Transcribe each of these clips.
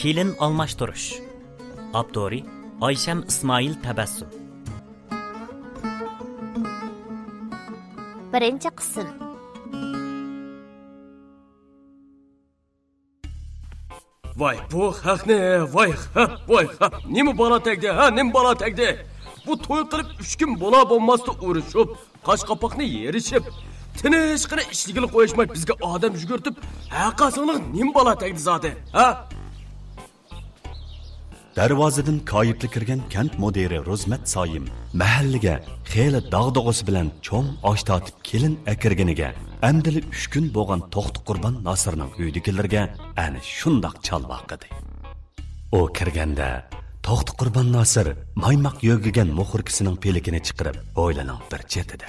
Kelin almashtirish. Abdori Ayşem İsmail Tabassum. Birinchi qism. Vay bu haq ne? Vay ha. Nima bola tegdi? Nima bola tegdi? Bu to'y qilib 3 kun bola bo'lmasdi urishib, qosh-qopoqni yerishib, tinchgina ishligini qo'yishmay bizga odam yugurtib, haqasini nima bola tegdi zodi? Darvozadan koyibli kirgan kent mudiri Rozmat Soyim mahallaga xeyli dag'dog'isi bilan cho'ng osh tatib kelin akirganiga amdili 3 kun bo'lgan To'xti Qurban Nosirning uydagilarga ana shundoq chalvaqidi. O kirganda To'xti Qurban Nosir maymoq yo'gigan muxurkisining pelikini chiqarib o'ylaning bir chetida.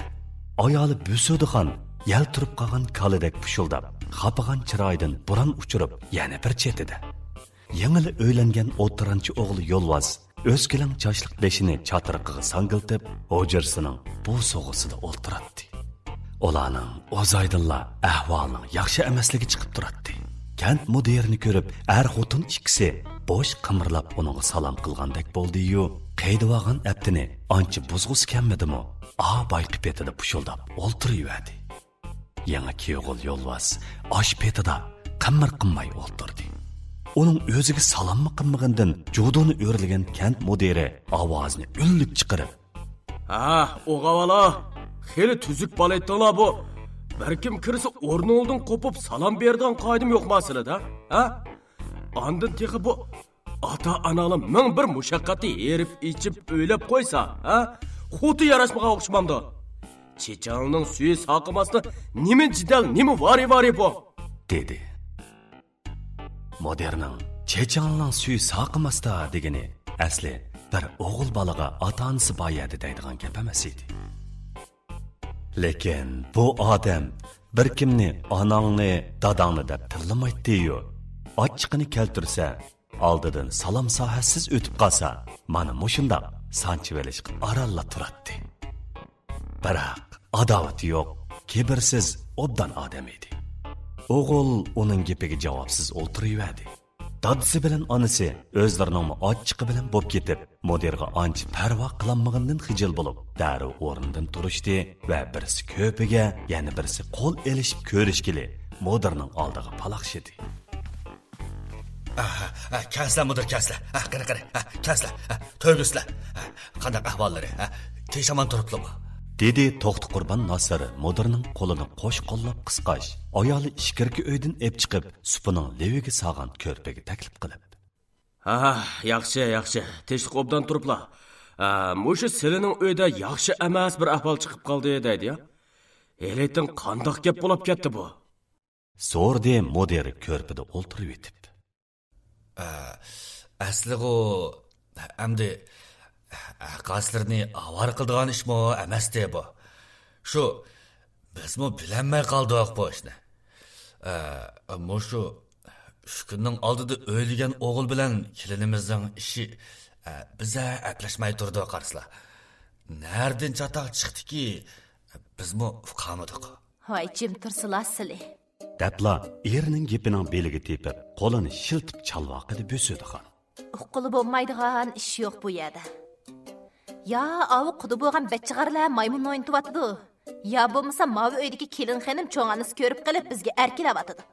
Ayoli Busudigan yal turib qolgan kalidek pushuldab, xapagan chiroydan buran uchirib yana bir chetida. Yangili o'ylangan o'tiranchi o'g'li Yo'lvoz o'skilang choshliq beshini chatirqiga sangiltib, o'jirsining bu so'g'isida o'ltiradi. Ularning o'zaydinla ahvolining yaxshi emasligi chiqib turadi. Kent mudirini ko'rib, xotin ikkisi bo'sh qimirlab uninga salom qilgandek bo'ldi-yu, qaydivagan aptini ancha buzg'usi kelmadimi? Bayqi petida pushuldab o'ltiraverdi. Yangi kuyog'il Yo'lvoz osh petida qimir qilmay o'ltirdi. Onun o'ziga salommi qilmagandan judoni o'rlagan kent mudiri ovozini unlik chiqarib, o'g'avala, xeli tuzuk bola etdinglar bu. Bir kim kirsa o'rningdan qo'pib salom bergan qoidim yo'qmasida, Ondan texi bu ota-onalar ming bir mushaqqatni erib ichib o'ylab qo'ysa, xuti yarashmaga o'xshamamdi. Chechanning suyi saqamasda nima jidal, nima vari bu? dedi. Moderning chechanning suyi saqamasda degani asli bir o'g'il bolaga ota-onasi boyadi deydigan gap emas edi. Lekin bu odam bir kimni onangni, dadangni deb tillamaydi-yu. Ochiqini keltirsa, oldidan salom sohasiz o'tib qolsa, mana mushundaq sanchivelishga aralla turadi. Biroq adovati yo'q, kibrsiz, obdan odam edi. O'g'il uning gapiga javobsiz o'tiraverdi. Dadisi bilan onasi o'zlarining ochiqi bilan bo'p ketib, mudirga ancha parvo qilmagandan xijil bo'lib, darrov o'rnidan turishdi va birisi ko'piga, yana birisi qo'l elishib ko'rishgili mudirning oldiga paloqshidi. Kaslar mudir, kaslar. Qara. Kaslar. To'yg'islar. Qanday ahvollari? Teshaman turibdimi? dedi To'xti Qurban Nosir mudirning qo'lini qo'sh-qo'llab qisqash, ayoli ishkirki uydan ep chiqib, supining leviga sog'an ko'rpaga taklif qilib. Yaxshi. Teshlik obdan turiblar. Mushu silining uyda yaxshi emas bir ahvol chiqib qoldi deydi-ya. Eletin qandoq gap bo'lib ketdi bu? So'rdi mudir ko'rpada o'ltirib etib. Asli u endi qaslarni avar qildigan ishmi emasdi bu. Shu bizmi bilanmay qoldik bu ishni. Mushu kunning oldida o'ylagan o'g'il bilan kelinimizning ishi biza aplashmay turdi qarslar. Nerdan chatoq chiqdiki, bizmi uqamadik. Hoy, jim tursizlar sizlar. Dapla erining gapining beliga tepib, qo'lini shiltib chalvoqida Busudigan. Uqili bo'lmaydigan ish yo'q bu yerda. Ya avu qudu bo'lgan bachchig'arlar maymun o'ynatyapti. Ya bo'lmasa mavi uydagi kelin xonim cho'ng'anisi ko'rib qilib bizga erkilayotdi.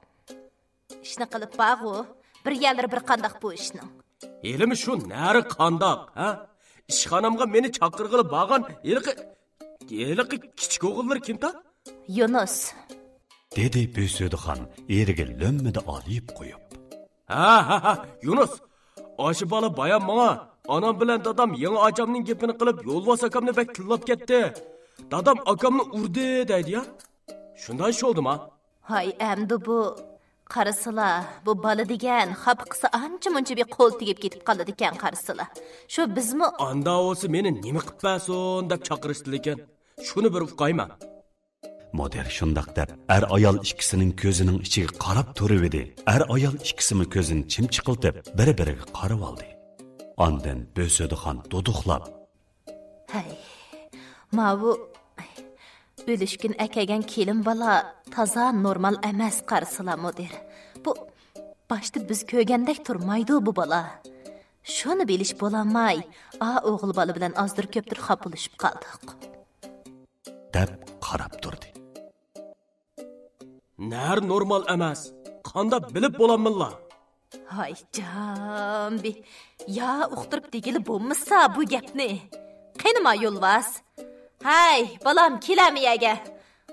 Ishni qilib baqu, bir yerlar bir qandoq bu ishning. Elimi shu nari qandoq, ishxonamga meni chaqirg'ili bog'an eliqi kichik o'g'illar kimda? Yunus. dedi Busudigan eriga lo'mmida olib qo'yib. Yunus. Oshi bola bayan menga onam bilan dadam yangi akamning gapini qilib Yo'lvoz akamni bak tillab ketdi. Dadam akamni urdi deydi-ya. Shundan sho'ldimi? Hay, endi bu qarasila, bu bola degan xapqisi ancha-muncha bir qo'l tegib ketib qoladi ekan qarasila. Shu bizmi anda o'zi meni nima qilib bason deb chaqirishdi lekin. Shuni bir uqayman. Mudir shundoq deb ayol ikkisining ko'zining ichiga qarab turib edi. Ayol ikkisini ko'zini chimchiqiltib, bir-biriga qarab oldi. Ondan Busudigan duduqlab, hay, mavu o'lishkin akagan kelin bola toza normal emas qarsila mudir. Bu Başta biz köygəndək turmaydı bu bala. Şunu biliş bolamay, oğul balı bilen azdır köptür xapılışıp qaldık. Deb qarab turdi. Nər normal emas. Qanda bilib bolamınla. Hay cambi, ya uqtırıp degili bulmuşsa bu gepni. Qenima yolvas. Hay, balam kelamiyəgə.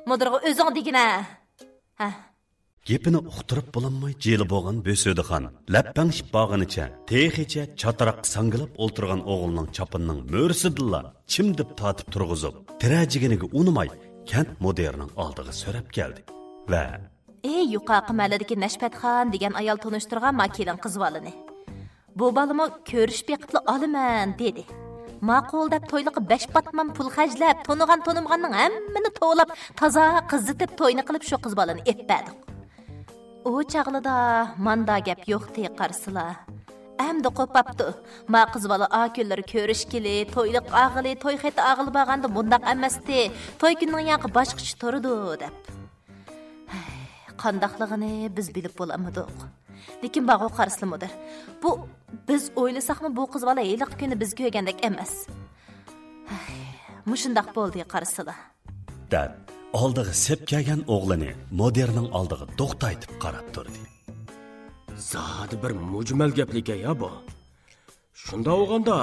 Mudırğı özün degine. Gepini uqtirib bo'lanmay jeli bo'lgan Bo'södixon lappanshib bag'inicha texicha chataraq sangilib o'ltirgan o'g'lining chopinining mo'rsidilla chim deb tatib turg'izib tirajiginiga unimay kent moderining oldiga so'rab keldi va yuqoqi mahalladagi Nashbatxon degan ayol tunishtirgan makelin qizvolini. Bu balama ko'rish beqitli olaman dedi. Ma'qul deb to'yliqi 5 batman pul xajlab, to'niganning hammani to'lab, toza qizzitib to'yni qilib shu qizbolani etpadik. O çağlıda manda gap yo'qdi qarsıla. Әмді qopapdı. Ma qizbola akülleri körüşkili, toyliq ağılı, toy xeti ağılı bağandı mundaq əməsdi. Toy günün yağı başqışı torudu, dep. Qandaqlığını biz bilib bolamadık. Lekin bağı qarsılı mıdır? Biz oylasak mı bu qizbola eyliq günü biz köygəndək əməs. Muşundaq boldu qarsıla. Dep. Oldiga sep kelgan o'g'lini moderning oldiga to'xtatib qarab turdi. Zodi bir mujmal gaplik ya bu. Shunda o'g'anda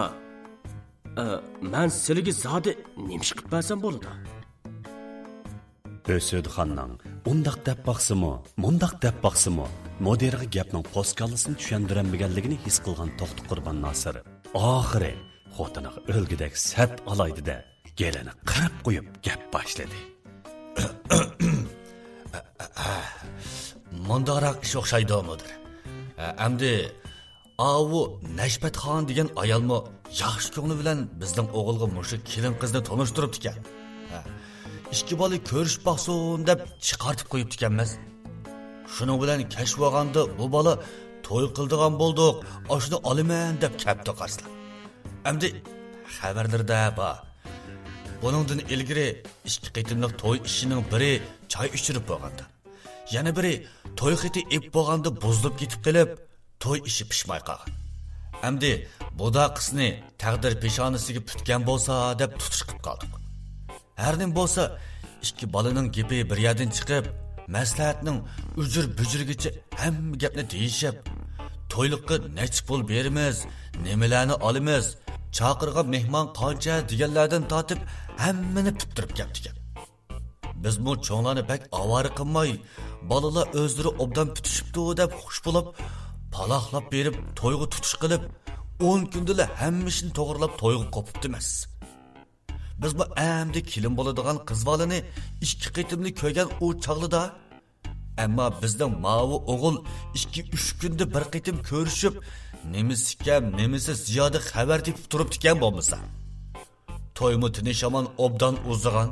men sizlarga zodi nemish qilib bersam bo'ladi? Bo'södixonning undaq deb baqsimi, mundaq deb baqsimi, moderga gapning poskallisini tushundiranmaganligini his qilgan To'xti Qurbon Nosir oxiri xotiniga o'lgidek sat olaydi-da, gelini qirib qo'yib gap boshladi. Mondarak iş o'xshaydi mudir. Endi avu Nashbatxon degan ayolmi yaxshi ko'ngli bilan bizning o'g'ilga mushu kelin qizni tanishtiribdi ekan. Ikki bola ko'rish baqsin deb chiqartib qo'yibdi ekanmiz. Shuning bilan kashf olganda bu bola to'y qildigan bo'ldik, oshni olaman deb kapdi qarslar. Endi xabarlarda bor. Buningdan ilgari ikki qitimliq to'y ishining biri choy ichirib bo'lganda, yana biri to'y xiti ep bo'lganda buzilib ketib qilib, to'y ishi pishmay qolgan. Endi budaqisni taqdir peshonasiga putgan bo'lsa deb tutish qilib qoldik. Har nim bo'lsa, ikki bolaning gapi bir yerdan chiqib, maslahatning ujur-bujurgicha hamma gapni deyishib, to'yliqqa nech pul beramiz, nimalarni olamiz, chaqirgan mehmon qancha deganlardan tortib hammani puttirib ketdik. Biz bu cho'nglarni pek avara qilmay, bolalar o'zlari obdan putishibdi deb xush bo'lib, paloqlab berib to'yga tutish qilib, 10 kundala hammishni to'g'rilab to'yga qopibdi emas. Biz bu amdi kelin bo'ladigan qizbolani ikki qitimli ko'rgan u chog'lida, ammo bizning mavi o'g'il 2-3 kunda bir qitim ko'rishib, nemisi kam, nemisi ziyoda xabar tepib turibdi ekan bo'lmasa. To'ymi tinishamon obdan uzigan.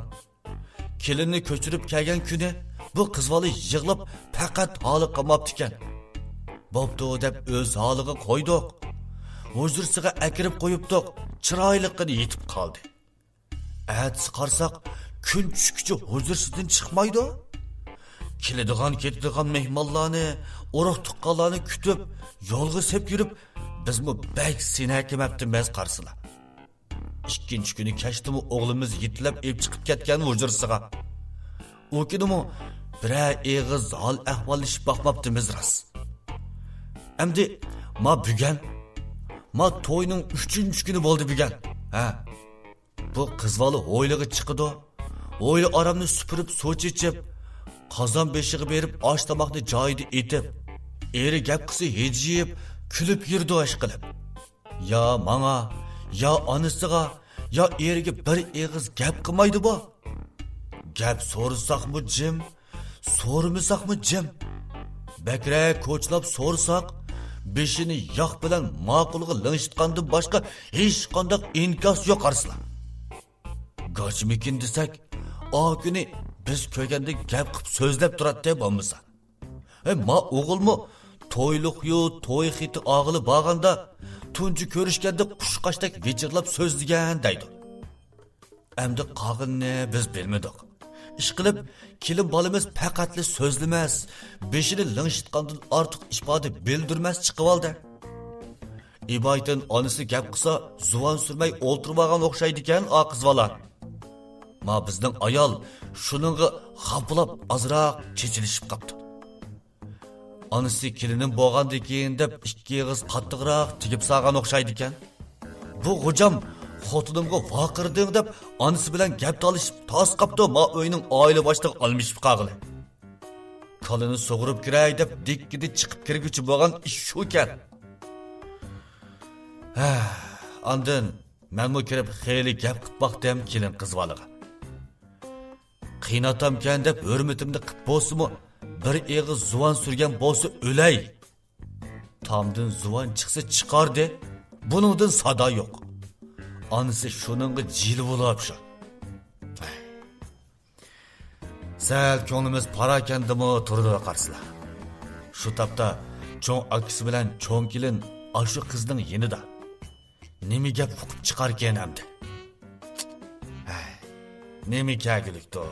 Kelinni ko'chirib kelgan kuni bu qizbola yig'lab faqat holi qilmabdi ekan. Bo'pti deb o'z holiga qo'ydik. Huzursiga akirib qo'yibdik. Chiroyliqini yetib qoldi. Atsi qarsak, kun tushguncha huzursizdan chiqmaydi. Keladigan ketadigan mehmonlarni, urug' tuqqanlarni kutib, yo'lga sep yurib, bizmi bak senakimabdi mez qarsılar. İkinci günü keştimi oğlumuz yitlab ep chiqib ketgan huzursiga. O kunimi birer eg'iz hol ahvollashib boqmabdimiz ras. Endi ma to'yning 3-chi kuni bo'ldi bugun. Bu qizbola o'ylig'i chiqdi. O'yli aramni supurib, suv ichib, qozon beshiga berib, osh tomoqni joyida etib, eri gap qilsa hejiyib, kulib yurdi osh qilib. Ya manga, ya onasiga, ya eriga bir eg'iz gap qilmaydi bu. Gap so'rasaqmi jim, so'rmasaqmi jim. Bakrak ko'chlab so'rsak, beshini yoq bilan ma'qulga linshitgandan boshqa hech qanday inkos yo'q qarslar. Gochmikin desak, o kuni biz ko'rganda gap qilib so'zlab turadi bo'lmasa. Ma o'g'ilmi to'yliq-yu to'y xiti og'ili borganda tunji ko'rishganda qushqashdek vechirlab so'zlagan deydi. Endi qog'inni biz bilmadik. ishqilib kelin bolamiz faqatli so'zlamas, beshini lingshitgandan ortiq ifoda bildirmas chiqib oldi. İbaytin onisi gap qilsa zuvan surmay o'ltirib olgan o'xshaydi ekan o qiz bola. Ma bizning ayol shuningga xaplab azroq chechilishib qopti. Onisi kelinim bo'lgandan keyin deb ikki og'iz qattiqroq tigib solgan o'xshaydi ekan. Bu xo'jam xotinimga vaqirdim deb onisi bilan gap talishib tos qopdi, ma uyning oila boshlig'i olmishib qoldi. Kalini sug'urib kiray deb dikkidi chiqib kirguchi bo'lgan ish shu ekan. Andın menmu kirib xeyli gap qıtbaqdam kelin qiz bolaga. Qiynatamkan deb hurmatimni qilib bo'lsa-mu, bir eg'iz zuvan surgan bo'lsa o'lay. Tamdan zuvan chiqsa chiqardi, buningdan sado yo'q. Anisi shuningga jil bo'lib shu. Sal ko'nglimiz parakandimi turdi qarsizlar. Shu tapda cho'ng akisi bilan cho'ng kelin ashu qizning yenida. Nemi gap fuqib chiqar ekan hamdi. Nemi kagilikdi bu.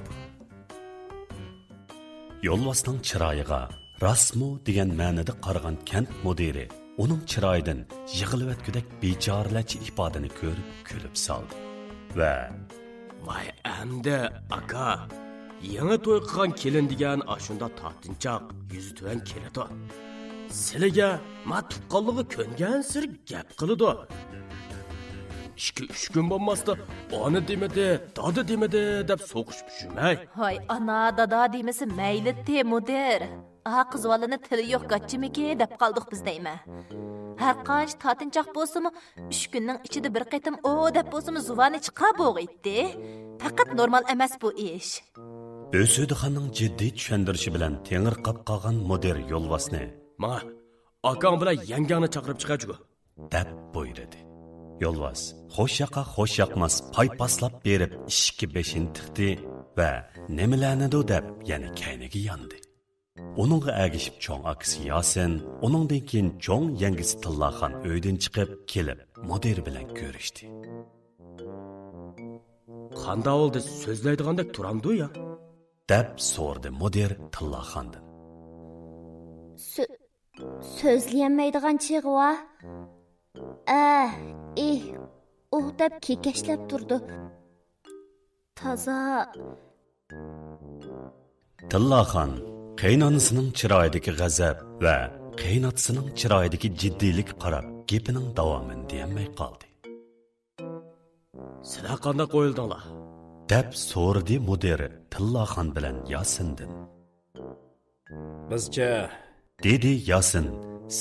Yo'lvasning chiroyiga rasmu degan ma'noda qaragan kent mudiri uning chiroyidan yig'ilib bechoralarcha ifodani ko'rib kulib soldi va "Voy endi aka, yangi to'y qilgan kelin degan ashunda tortinchoq, yuzi tuvan keladi. Sizlarga ma tuqqanligi ko'ngan sir gap qiladi. 2-3 kun bo'lmasda ona demadi, dada demadi deb so'qishib yurmay. Hay ana dada demesi mayli mudir. Qiz bolani tili yo'q gachchimiki deb qoldik biz deyman. Har qancha tatinchoq bo'lsa-mu 3 kunning ichida bir qitim o deb bo'lsa-mu zuvani chiqib bo'g'itdi. Faqat normal emas bu ish. O'sudixonning jiddiy tushundirishi bilan tengirqab qolgan mudir yo'lvasni "Ma, akang bilan yangangni chaqirib chiqachu" deb buyurdi. Yo'lvas xo'sh yoqqa xo'sh yoqmas paypaslab berib ishki beshin tiqdi va nimalarnidu deb yana kayniga yondi. Uningga agishib cho'ng akisi Yasin, uningdan keyin cho'ng yangisi Tillaxon uydan chiqib kelib mudir bilan ko'rishdi. "Qanday oldi so'zlaydigandek turamdi ya?" deb so'rdi mudir Tillaxondan. So'zlayolmaydigan chig'i va deb kekashlab turdi. Toza. Tillaxon qaynonasining chiroyidagi g'azab va qaynotasining chiroyidagi jiddiylik qarab gapining davomini deyolmay qoldi. "Sizlar qanday qo'yildinglar?" deb so'rdi mudir Tillaxon bilan Yasindan. "Bizcha", dedi Yasin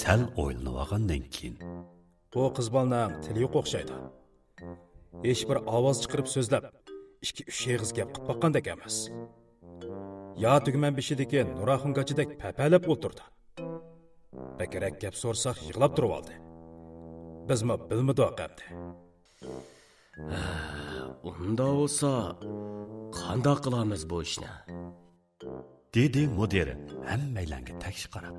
sal o'ylanib olgandan keyin. "Bu qiz bolaning tili yo'q o'xshaydi. Hech bir ovoz chiqarib so'zlab, 2-3 yig'iz gap qilib boqqandek emas. Ya tugman beshidagi Nuraxungachidek papalab o'tirdi. Bakarak gap so'rsak yig'lab turib oldi. Bizmi bilmadik qapti. Unda bo'lsa, qanday qilamiz bu ishni?" dedi mudir hammalarga takshi qarab.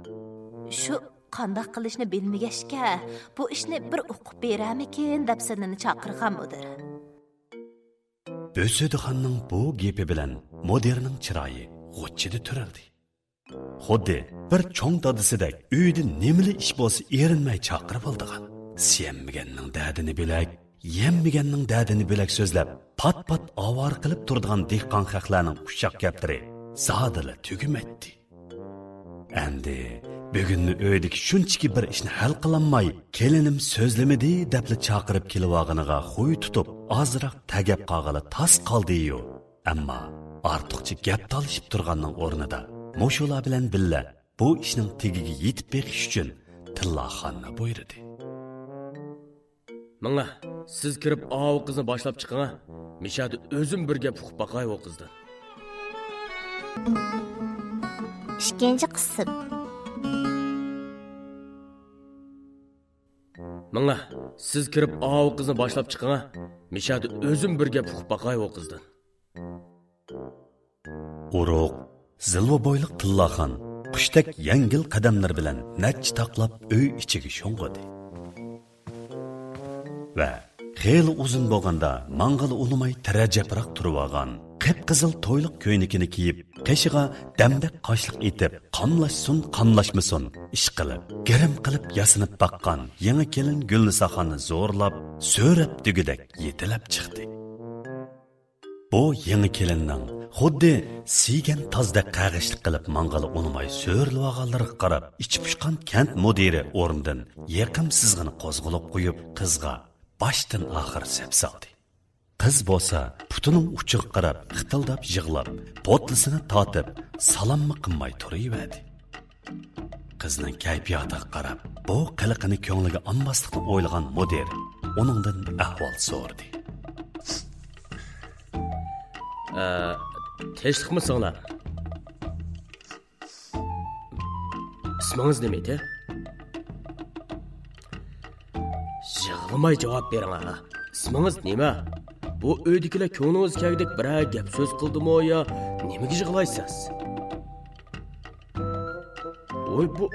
Shu qanday qilishni bilmagashga bu ishni bir o'qib beramikin deb seni chaqirgan mudir. O'sudixonning bu gapi bilan mudirning chiroyi g'ochchida turildi. Xuddi bir cho'ng dodisidek uyda nimali ish bo'lsa erinmay chaqirib oldigan. Siyamaganning dadini bilak, yemmaganning dadini bilak so'zlab, pat-pat ovar qilib turadigan dehqon xalqlarning ushaq gaplari zodila tugumaydi. Endi bugunni uydagi shunchaki bir ishni hal qilinmay, kelinim so'zlamadi debli chaqirib kelib-olganiga qo'y tutib, ozroq tagab qolg'ali tas qoldi-yu. Ammo ortiqcha gap talishib turganning o'rnida mushular bilan billa bu ishning tegiga yetib beqish uchun Tillaxonni buyurdi. "Mana, siz kirib o qizni boshlab chiqing. Mishadi o'zim bir gap uqib baqay o qizdan." 2-qism. "Mana, siz kirib o qizni boshlab chiqing. Mishadi o'zim bir gap uqib baqay o qizdan." Uruq, zilva boyliq Tillaxon qushdek yengil qadamlar bilan nech taqlab uy ichiga sho'ng'idi. Va xeyli uzun bo'lganda mang'il ulumay tarajabroq turib olgan qip-qizil to'yliq ko'ynakini kiyib, qeshig'a damdak qoshliq etib, qonlashsin, qonlashmasin, ish qilib, girim qilib yasinib baqqan yangi kelin Gulnisaxonni zo'rlab, so'rab dugudek yetilab chiqdi. Bu yangi kelinning xuddi siygan tozda qag'ishlik qilib mang'ala unmay so'rlib olganlarga qarab, ichi pushqan kent mudiri o'rnidan yaqim sizg'ini qo'zg'alib qo'yib, qizga boshdan oxir sep soldi. Qiz bo'lsa, putining uchiga qarab, xitildab yig'lab, potlisini tortib, salommi qilmay turaverdi. Qizning kayfiyatiga qarab, bu qiliqini ko'ngliga olmaslikni o'ylagan mudir uningdan ahvol so'radi. Tinchlikmisinglar? Ismingiz nima edi? Yig'lamay javob bering ha. Ismingiz nima? Bu uydagilar ko'nglingiz kelgidek biror gap so'z qildimi yo nimaga yig'laysiz? Voy bu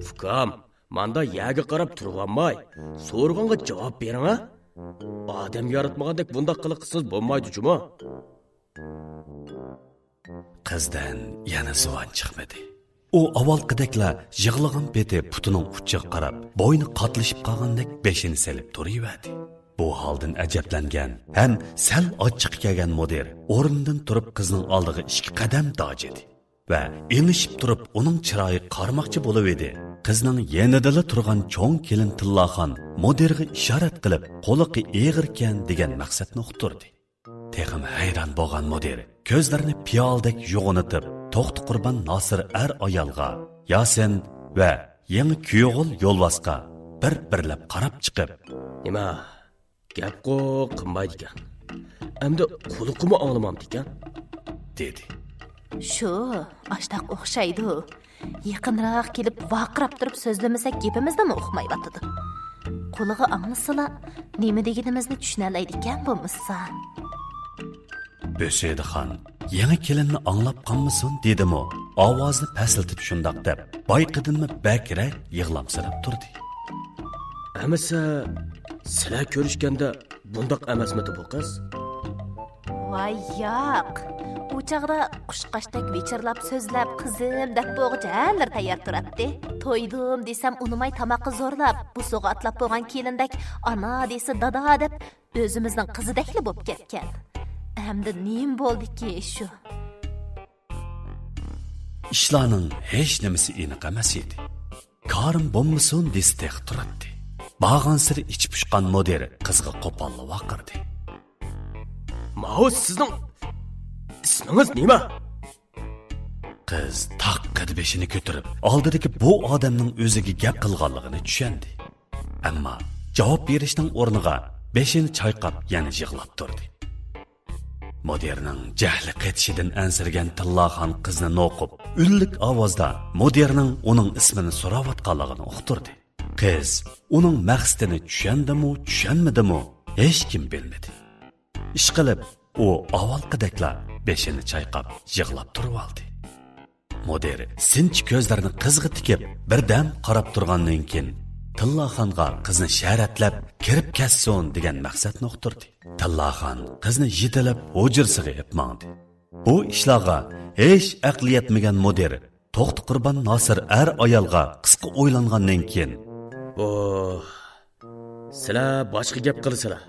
Fukam, manda yaga qarab turganmay, so'rg'anga javob bering ha. Odam yaratmagandek bunday qilqissiz bo'lmaydi-juma. Qizdan yana zuvan chiqmadi. U avvalgideklar yig'lagan beti putining uchiga qarab, bo'yni qatlashib qolgandek beshini selib turaverdi. Bu holdan ajablangan ham sal ochiq kelgan mudir o'rnidan turib qizning oldiga 2 qadam dojidi va enishib turib uning chiroyi qarmoqchi bo'lib edi. Qizning yanidala turgan cho'ng kelin Tillaxon mudirga ishorat qilib, qo'liqi eg'irkan degan maqsadni uqtirdi. Texim hayron bo'lgan mudir ko'zlarini piyoldek yo'g'initib, To'xti Qurban Nosir ayolga, Yasin va yangi kuyog'il yo'lvasqa bir-birlab qarab chiqib, "Nima? Gap qilmaydi ekan. Endi quliqimni anglamamdi ekan" dedi. Shu, ashtaq o'xshaydi. Yaqinroq kelib vaqirab turib so'zlamasak gapimizni uqmayotdi. Qulig'i anglasala, nima deganimizni tushunolmaydi ekan bo'lmasa. Böseydixon yangi kelinni anglab qolmasin dedimi, ovozni paslatib shundoq deb, bayqidinmi bakrak yig'lamsirab turdi. Amasa sizlar ko'rishganda bundoq emasmidi bu qiz? Voy yo'q. U chaqda qushqashdek vichirlab so'zlab qizim deb bo'g'jalar tayyor turadi. To'ydim desam unimay tamoqqa zo'rlab, bu so'g'a atlab bo'lgan kelindek ana desa dada deb o'zimizning qizidakli bo'lib ketgan. Hamda nim bo'ldiki shu. İşlarning hech nimasi aniq emas edi. Karim bo'lmasin destek turadi. Bağansiri ichi pushqan mudir qizga qo'polli vaqirdi. "Maus sizning ismingiz nima?" Qiz taqqid beshini ko'tarib, oldidagi bu odamning o'ziga gap qilganligini tushundi. Ammo javob berishning o'rniga beshini chayqab yana yig'lab turdi. Mudirning jahli qaytishidan ansirgan Tillaxon qizni noqib, ullik ovozda mudirning uning ismini so'rayotganligini uqtirdi. Qiz uning maqsadini tushundimi, tushunmadimi, hech kim bilmadi. Ishqilib, u avvalgideklar beshini chayqab yig'lab turib oldi. Mudir sinchi ko'zlarini qizg'i tikib, birdan qarab turgandan keyin Tillaxonga qizni sharatlab kirib kessin degan maqsadni uqtirdi. Tillaxon qizni yetilib hujrasiga epmandi. Bu ishlarga hech aqli yetmagan mudir To'xti Qurban Nosir ayolga qisqa o'ylangandan keyin, sizlar boshqa gap qilsizlar.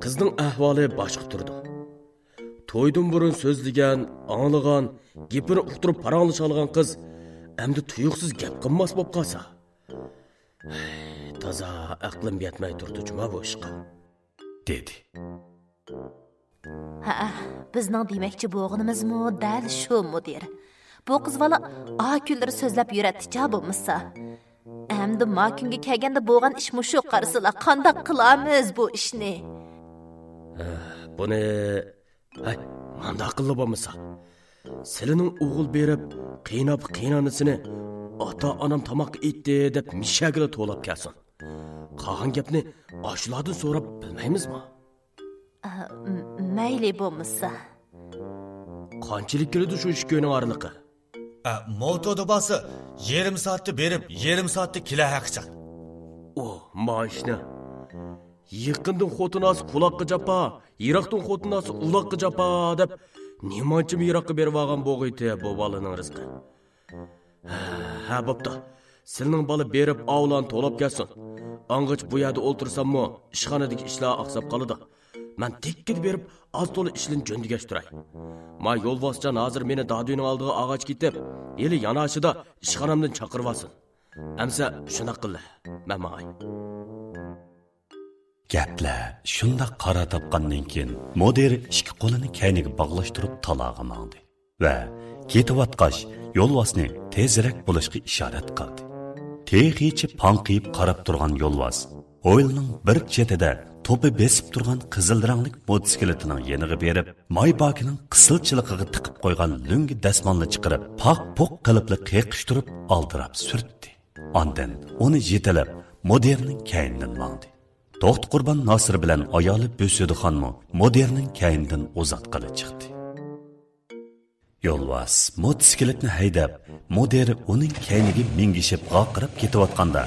Qizning ahvoli boshqa turdi. To'ydan burun so'zlagan, anglagan, gapini uqtirib paranglish olgan qiz endi tuyuqsiz gap qilmas bo'lib qolsa. Toza aqlim yetmay turdi juma bu ishqa, dedi. Ha, bizning demoqchi bo'lganimizmi dal shu mudir. Bu qiz vala kunlari so'zlab yuratdi bo'lmasa. Endi ma kunga kelganda bo'lgan ish mushu qarsizlar qanday qilamiz bu ishni? Buni manda aqlli bo'lmasa. Silining o'g'il berib, qiynab qiynanasini ota-onam tamoq etdi deb mishagila to'lab kelsin. Qolgan gapni oshlardan so'rab bilmaymizmi? Mayli bo'lmasa. Qanchalik kirdi shu ish ko'ning oraliqi? Motoda bası yarım saatte berib, yarım saatte kila haqcha. Mashina Yaqindan xotinasi quloqqa japa, yiroqdan xotinasi uloqqa japa deb nemanchim yiroqqa berib olgan bo'g'iti bu bolaning rizqi. Ha, bo'pti. Sizning bola berib avlan to'lab kelsin. Ang'ich bu yerda o'ltirsammi, ishxonadagi ishlar oqsab qoladi. Men tekkid berib, az to'la ishni jo'ndigashtiray. Ma yo'lboschan hozir meni daduyning oldiga og'ach ketib, eli yonashida ishxonamdan chaqirib olsin. Amsa shuna qildi. Mamay. Gaplar shunda qara topgandan keyin mudir ikki qo'lini kayniga bog'lashtirib talog'a mangdi va ketayotqach yo'lvosni tezroq bo'lishga ishorat qildi. Texichi panqiyib qarab turgan yo'lvos o'yilning bir chetida to'pi besib turgan qizil ranglik mototsikletining yeniga berib, maybakining qisilchiligiga tiqib qo'ygan lungi dasmonla chiqarib, poq-poq qilibli qeqishtirib oldirab surtdi. Ondan uni yetalab mudirning kaynidan mangdi. To'xt Qurban Nosir bilan ayoli Bo'sudixonmi mudirning kaynidan uzatqali chiqdi. Yo'lvos motosikletni haydab, mudir uning kayniga mingishib g'oqirib ketayotganda,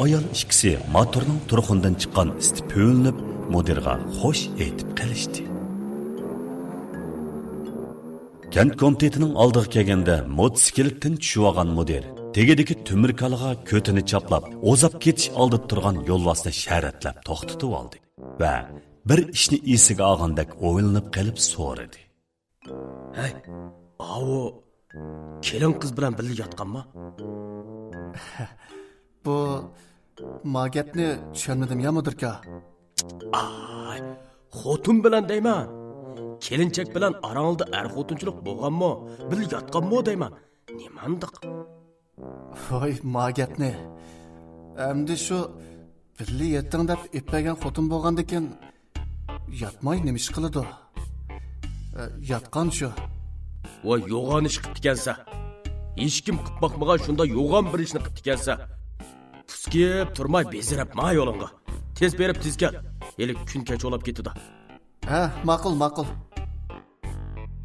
ayol ikkisi motorning turxundan chiqqan isti pö'linib, mudirga xo'sh aytib qilishdi. Kent komitetining oldiga kelganda motosikletdan tushib olgan mudir tegidagi tumirkaliga ko'tini chaplab, o'zab ketish oldida turgan yo'lvosni sharatlab to'xtatib oldi va bir ishni esiga olgandek o'ylanib qolib so'radi. Hey, avu kelin qiz bilan birga yotganmi? Bu mag'atni tushunmadim ya mudirka. Ay, xotin bilan deyman. Kelinchak bilan arangizda xotinchilik bo'lganmi? Birga yotganmi deyman. Nimandiq? Voy mag'atni. Endi shu birga yetding deb eppagan xotin bo'lgandan yotmay nima ish qiladi? Yotgan shu. Voy yo'g'on ish qilib ekansa. Hech kim qilib boqmagan shunda yo'g'on bir ishni qilib ekansa. Tuskib turmay bezirab ma yo'lingga. Tez berib tez kel. Eli kun kech olib ketdi. Ha, ma'qul.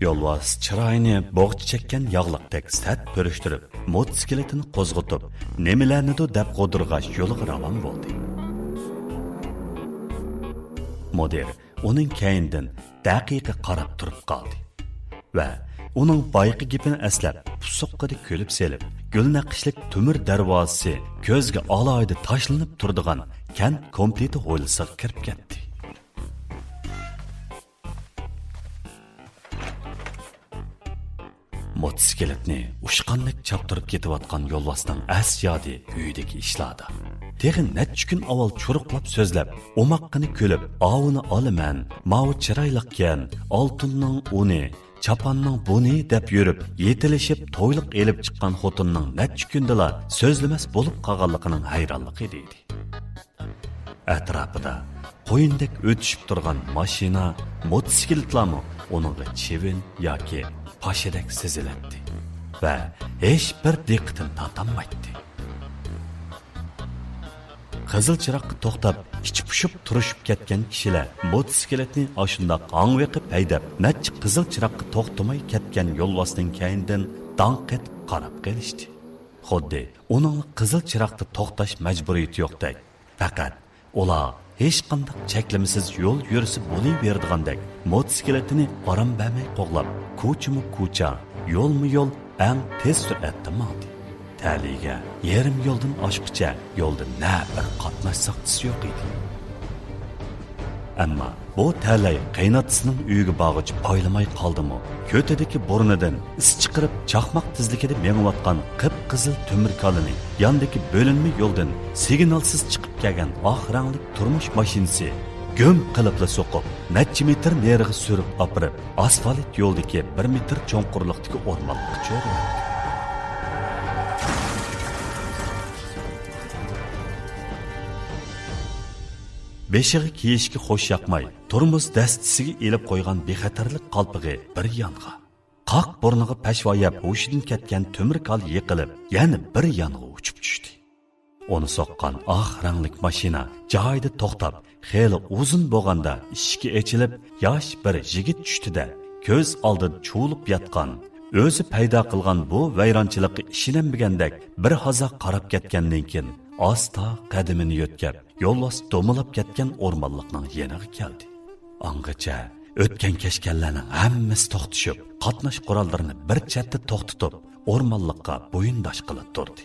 Yo'lvos chiroyini bo'g'chi chekkan yog'liqdek sat purishtirib, motosikletini qo'zg'atib, nimalarnidir deb qo'dirg'ash yo'liga ravon bo'ldi. Mudir uning kaynidan daqiqa qarab turib qoldi va uning boyqi gapini eslab, pusuqqada kulib selib, gulnaqishlik tumir darvozasi ko'zga alohida tashlanib turadigan kent komiteti hovlisiga kirib ketdi. Motosikletni ushqanlik chaptirib ketayotgan yo'lvosning asyodi uyidagi ishlarda. Texin necha kun avval churuqlab so'zlab, omoqqini ko'lib, "Avuni olaman, mavi chiroyliqkan, oltinning uni, chapanning buni" deb yurib, yetilishib to'yliq elib chiqqan xotinning necha kundala so'zlamas bo'lib qolganligining hayronligi deydi. Atrofida qo'yindek o'tishib turgan mashina, motosikletlarmi uningga chivin yoki pashidak seziletdi va hech bir diqqatini tortolmaydi. Qizil chiroqqa to'xtab, ichi pushib turishib ketgan kishilar motosikletni ashunda qang'viqib haydab, necha qizil chiroqqa to'xtamay ketgan yo'lvosning kaynidan danqet qarab qolishdi. Xuddi uning qizil chiroqda to'xtash majburiyati yo'qdek. Faqat ular hech qanday cheklimisiz yo'l yurisi bo'laverdigandek motosikletini orom bermay qo'g'lab, ko'cha, yo'lmi yo'l eng tez suratda mandi. Taliga yarim yo'ldan oshqicha yo'lda na bir qatnash soqchisi yo'q edi. Ammo bu talay qaynotasining uyiga bog'ich poylamay qoldimi? Ko'tadagi burnidan is chiqarib chaqmoq tizligida mengayotgan qip-qizil temir kalini yondagi bo'linma yo'ldan signalsiz chiqib kelgan oq rangli turmush mashinasi g'um qilibla so'qib, necha metr nariga surib opirib, asfalt yo'ldagi 1 metr cho'nqurliqdagi o'rmonga cho'rdi. Beshiga kiyishga xo'sh yoqmay, turmuz dastisiga elib qo'ygan bexatarlik qalpig'i bir yonga. Qoq burniga pashvoyab hushidan ketgan temir kal yiqilib, yana bir yonga uchib tushdi. Onu soqqan oq ranglik mashina joyida to'xtab, xeyli uzun bo'lganda eshigi ochilib, yosh bir yigit tushdi-da, ko'z oldida chuvilib yotgan, o'zi paydo qilgan bu vayronchilikqa ishonmagandek bir hoza qarab ketgandan keyin asta qadamini yo'tkab, yo'lbos do'milab ketgan o'rmonliqning yeniga keldi. Angacha o'tgan kechganlarning hammasi to'xtashib, qatnash qurollarini bir chetda to'xtatib, o'rmonliqqa bo'yindosh qilib turdi.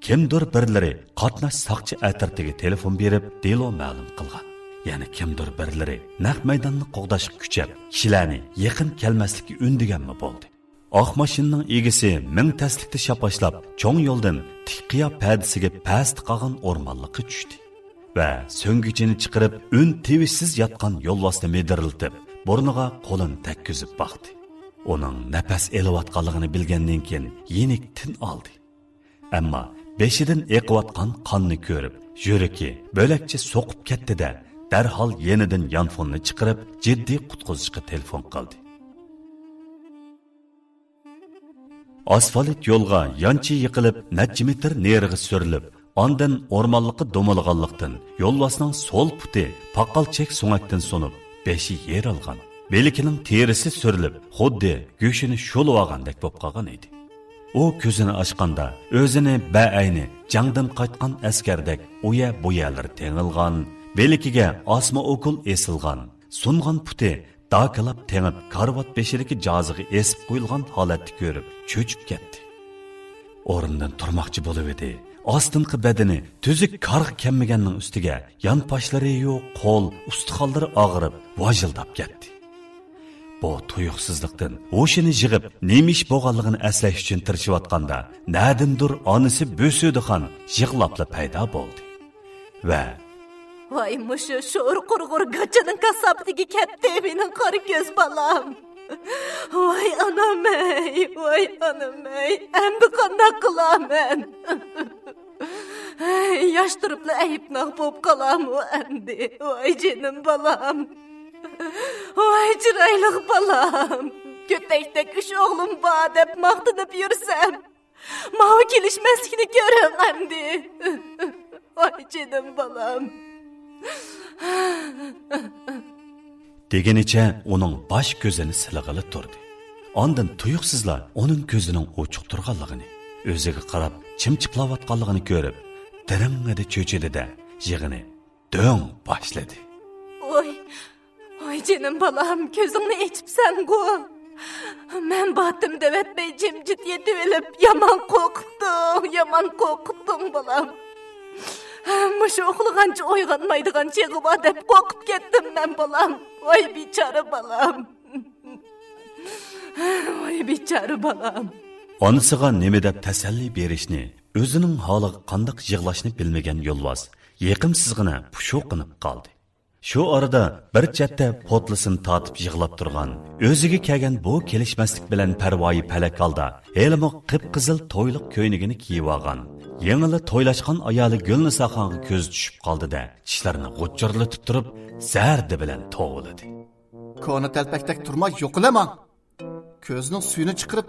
Kimdir birlari qatnash saqchi atratiga telefon berib, delo ma'lum qilgan. Ya'ni kimdir birlari naq maydonni qo'g'dashga kuchab, kishilarni yaqin kelmaslikka undiganmi bo'ldi. Oq mashinaning egisi ming taslikda shapashlab, cho'ng yo'ldan tiqiya pardasiga past qolgan o'rmonliqqa tushdi va so'ngichini chiqarib, un tevishsiz yotgan yo'lbosni mediriltib, burniga qo'lini takkizib baqdi. Uning nafas elayotganligini bilgandan keyin yenik tin oldi. Ammo beshidan eqiyotgan qonni ko'rib, yuragi bo'lakcha so'qib ketdi-da, darhol yenidan yonfonni chiqarib, jiddiy qutqizishga telefon qildi. Asfalt yo'lga yanchi yiqilib, necha metr neriga surilib, ondan o'rmonliqqa do'milganlikdan yo'lbosning so'l puti paqalchak so'ngakdan so'nib, beshi yer olgan. Belikining terisi surilib, xuddi go'shini sho'lib olgandek bo'lib qolgan edi. U ko'zini ochganda o'zini ba'ayni jangdan qaytgan askardek uya bo'yalar tengilgan, belikiga osma okul esilgan, sungan puti dakalab tengib karvat beshidagi jozig'i esib qo'yilgan holatni ko'rib cho'chib ketdi. O'rnidan turmoqchi bo'lib edi. Ostinqi badani tuzuk qarg'i kelmaganning ustiga yonpashlari yo'q, qo'l, ustixonlari og'rib, vojildab ketdi. Bu tuyuqsizlikdan o'shini yig'ib, nemish bo'lganligini aslash uchun tirishayotganda, nadindir onasi bo'sudixon yig'labla paydo bo'ldi. Va voy mushu sho'r qurg'ur gachaning kasabdagi katta mening qari ko'z balam. Voy anam-ey, voy anam-ey, endi qanday qilaman? Yosh turibla ayibnaq bo'lib qolamu endi. Voy jinim balam. Voy chiroyli balam. Kötekdek uch o'g'lim bor deb maqtanib yursam, mava kelishmasligini ko'ram endi. Voy jinim balam. Degenicha uning bosh ko'zini silig'ilib turdi. Ondan tuyuqsizlar uning ko'zining ochiq turganligini, o'ziga qarab chimchiqlayotganligini ko'rib, diringida cho'chidi-da, yig'ini do'ng boshladi. Oy jinim balam, ko'zingni ochibsan-ku. Men batdim deb etmay jimjit yetib, yomon qo'rqitding balam. Mushu uxlagancha uyg'onmaydigan cheg'i bor deb qo'rqib ketdim men balam. Voy bechora balam. Voy bechora balam. Onasiga nima deb tasalli berishni, o'zining holiga qanday yig'lashni bilmagan yo'lbos yaqimsizgina pushuq qilib qoldi. Shu orada bir chetda potlisini tortib yig'lab turgan, o'ziga kelgan bu kelishmaslik bilan parvoyi palak holda, elmi qip-qizil to'yliq ko'ynigini kiyib olgan, yengili to'ylashgan ayoli Gulnisoxonga ko'z tushib qoldi-da, tishlarini g'uchirlatib turib, zardi bilan to'g'iladi. Koni talpakdak turmay yo'qilaman. Ko'zning suyini chiqarib,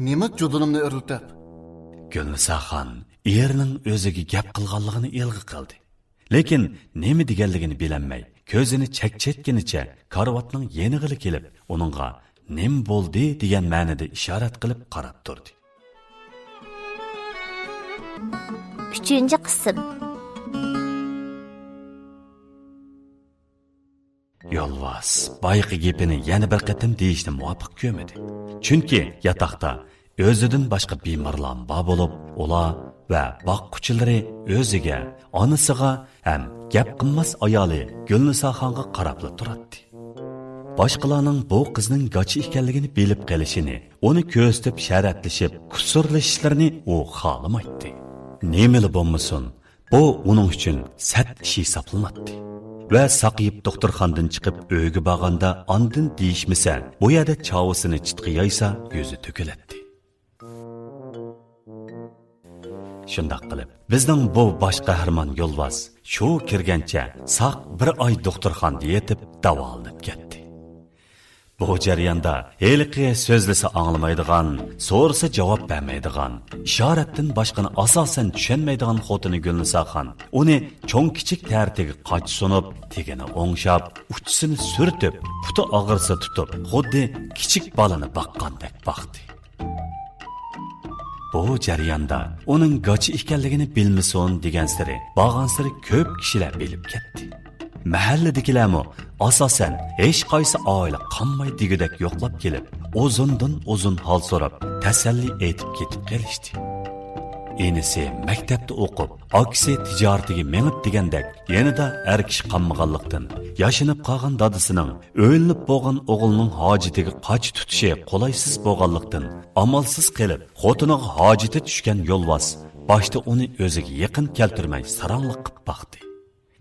nima judunimni o'riltib. Gulnisoxon erining o'ziga gap qilganligini elg'i qildi. Lekin nima deganligini bilolmay, ko'zini chakchetginicha karvatning yenig'ili kelib, uningga nim bo'ldi degan ma'noda ishorat qilib qarab turdi. 3-qism. Yo'lbos boyqi gapini yana bir qatim deyishni muvofiq ko'rmadi. Chunki yotoqda o'zidan boshqa bemorlar bor bo'lib, ular va boqquchilari o'ziga, onasiga ham gap qilmas ayoli Gulnisoxonga qarab turadi. Boshqalarning bu qizning gachi ekanligini bilib qolishini, uni ko'ztib sharatlashib, kusurlashlarini u xohlamaydi. Nemili bo'lmasin, bu uning uchun sat ish hisoblanadi. Va saqiyib doktorxonadan chiqib uyga borganda ondan deyishmasa, bu yerda chavusini chitqi yaysa, yuzi to'kiladi. Shundoq qilib, bizning bu bosh qahramon yo'lbos shu kirgancha saq bir oy doktorxonada yetib davolanib ketdi. Bu jarayonda heliqi so'zlasa anglamaydigan, so'rasa javob bermaydigan, ishoratdan boshqani asosan tushunmaydigan xotini Gulnisoxon uni cho'ng kichik tartiga qoch sunib, tegini o'ngshab, uchisini surtib, puti og'irsa tutib, xuddi kichik bolani boqqandek boqdi. bu jarayonda uning gachi ekanligini bilmasin degan siri borgan siri ko'p kishilar bilib ketdi. Mahalladagilarmi asosan hech qaysi oila qanmay degudak yo'qlab kelib, uzundan uzun hol so'rab, tasalli aytib ketib qolishdi. Enisi maktabda o'qib, aksi tijoratiga menib degandek, yanada er kishi qanmaganlikdan, yashinib qolgan dadisining o'yinib bo'lgan o'g'lining hojatiga qoch tutishi qolaysiz bo'lganlikdan, amalsiz qilib, xotiniga hojati tushgan yo'lvas boshda uni o'ziga yaqin keltirmay saranliq qilib baqdi.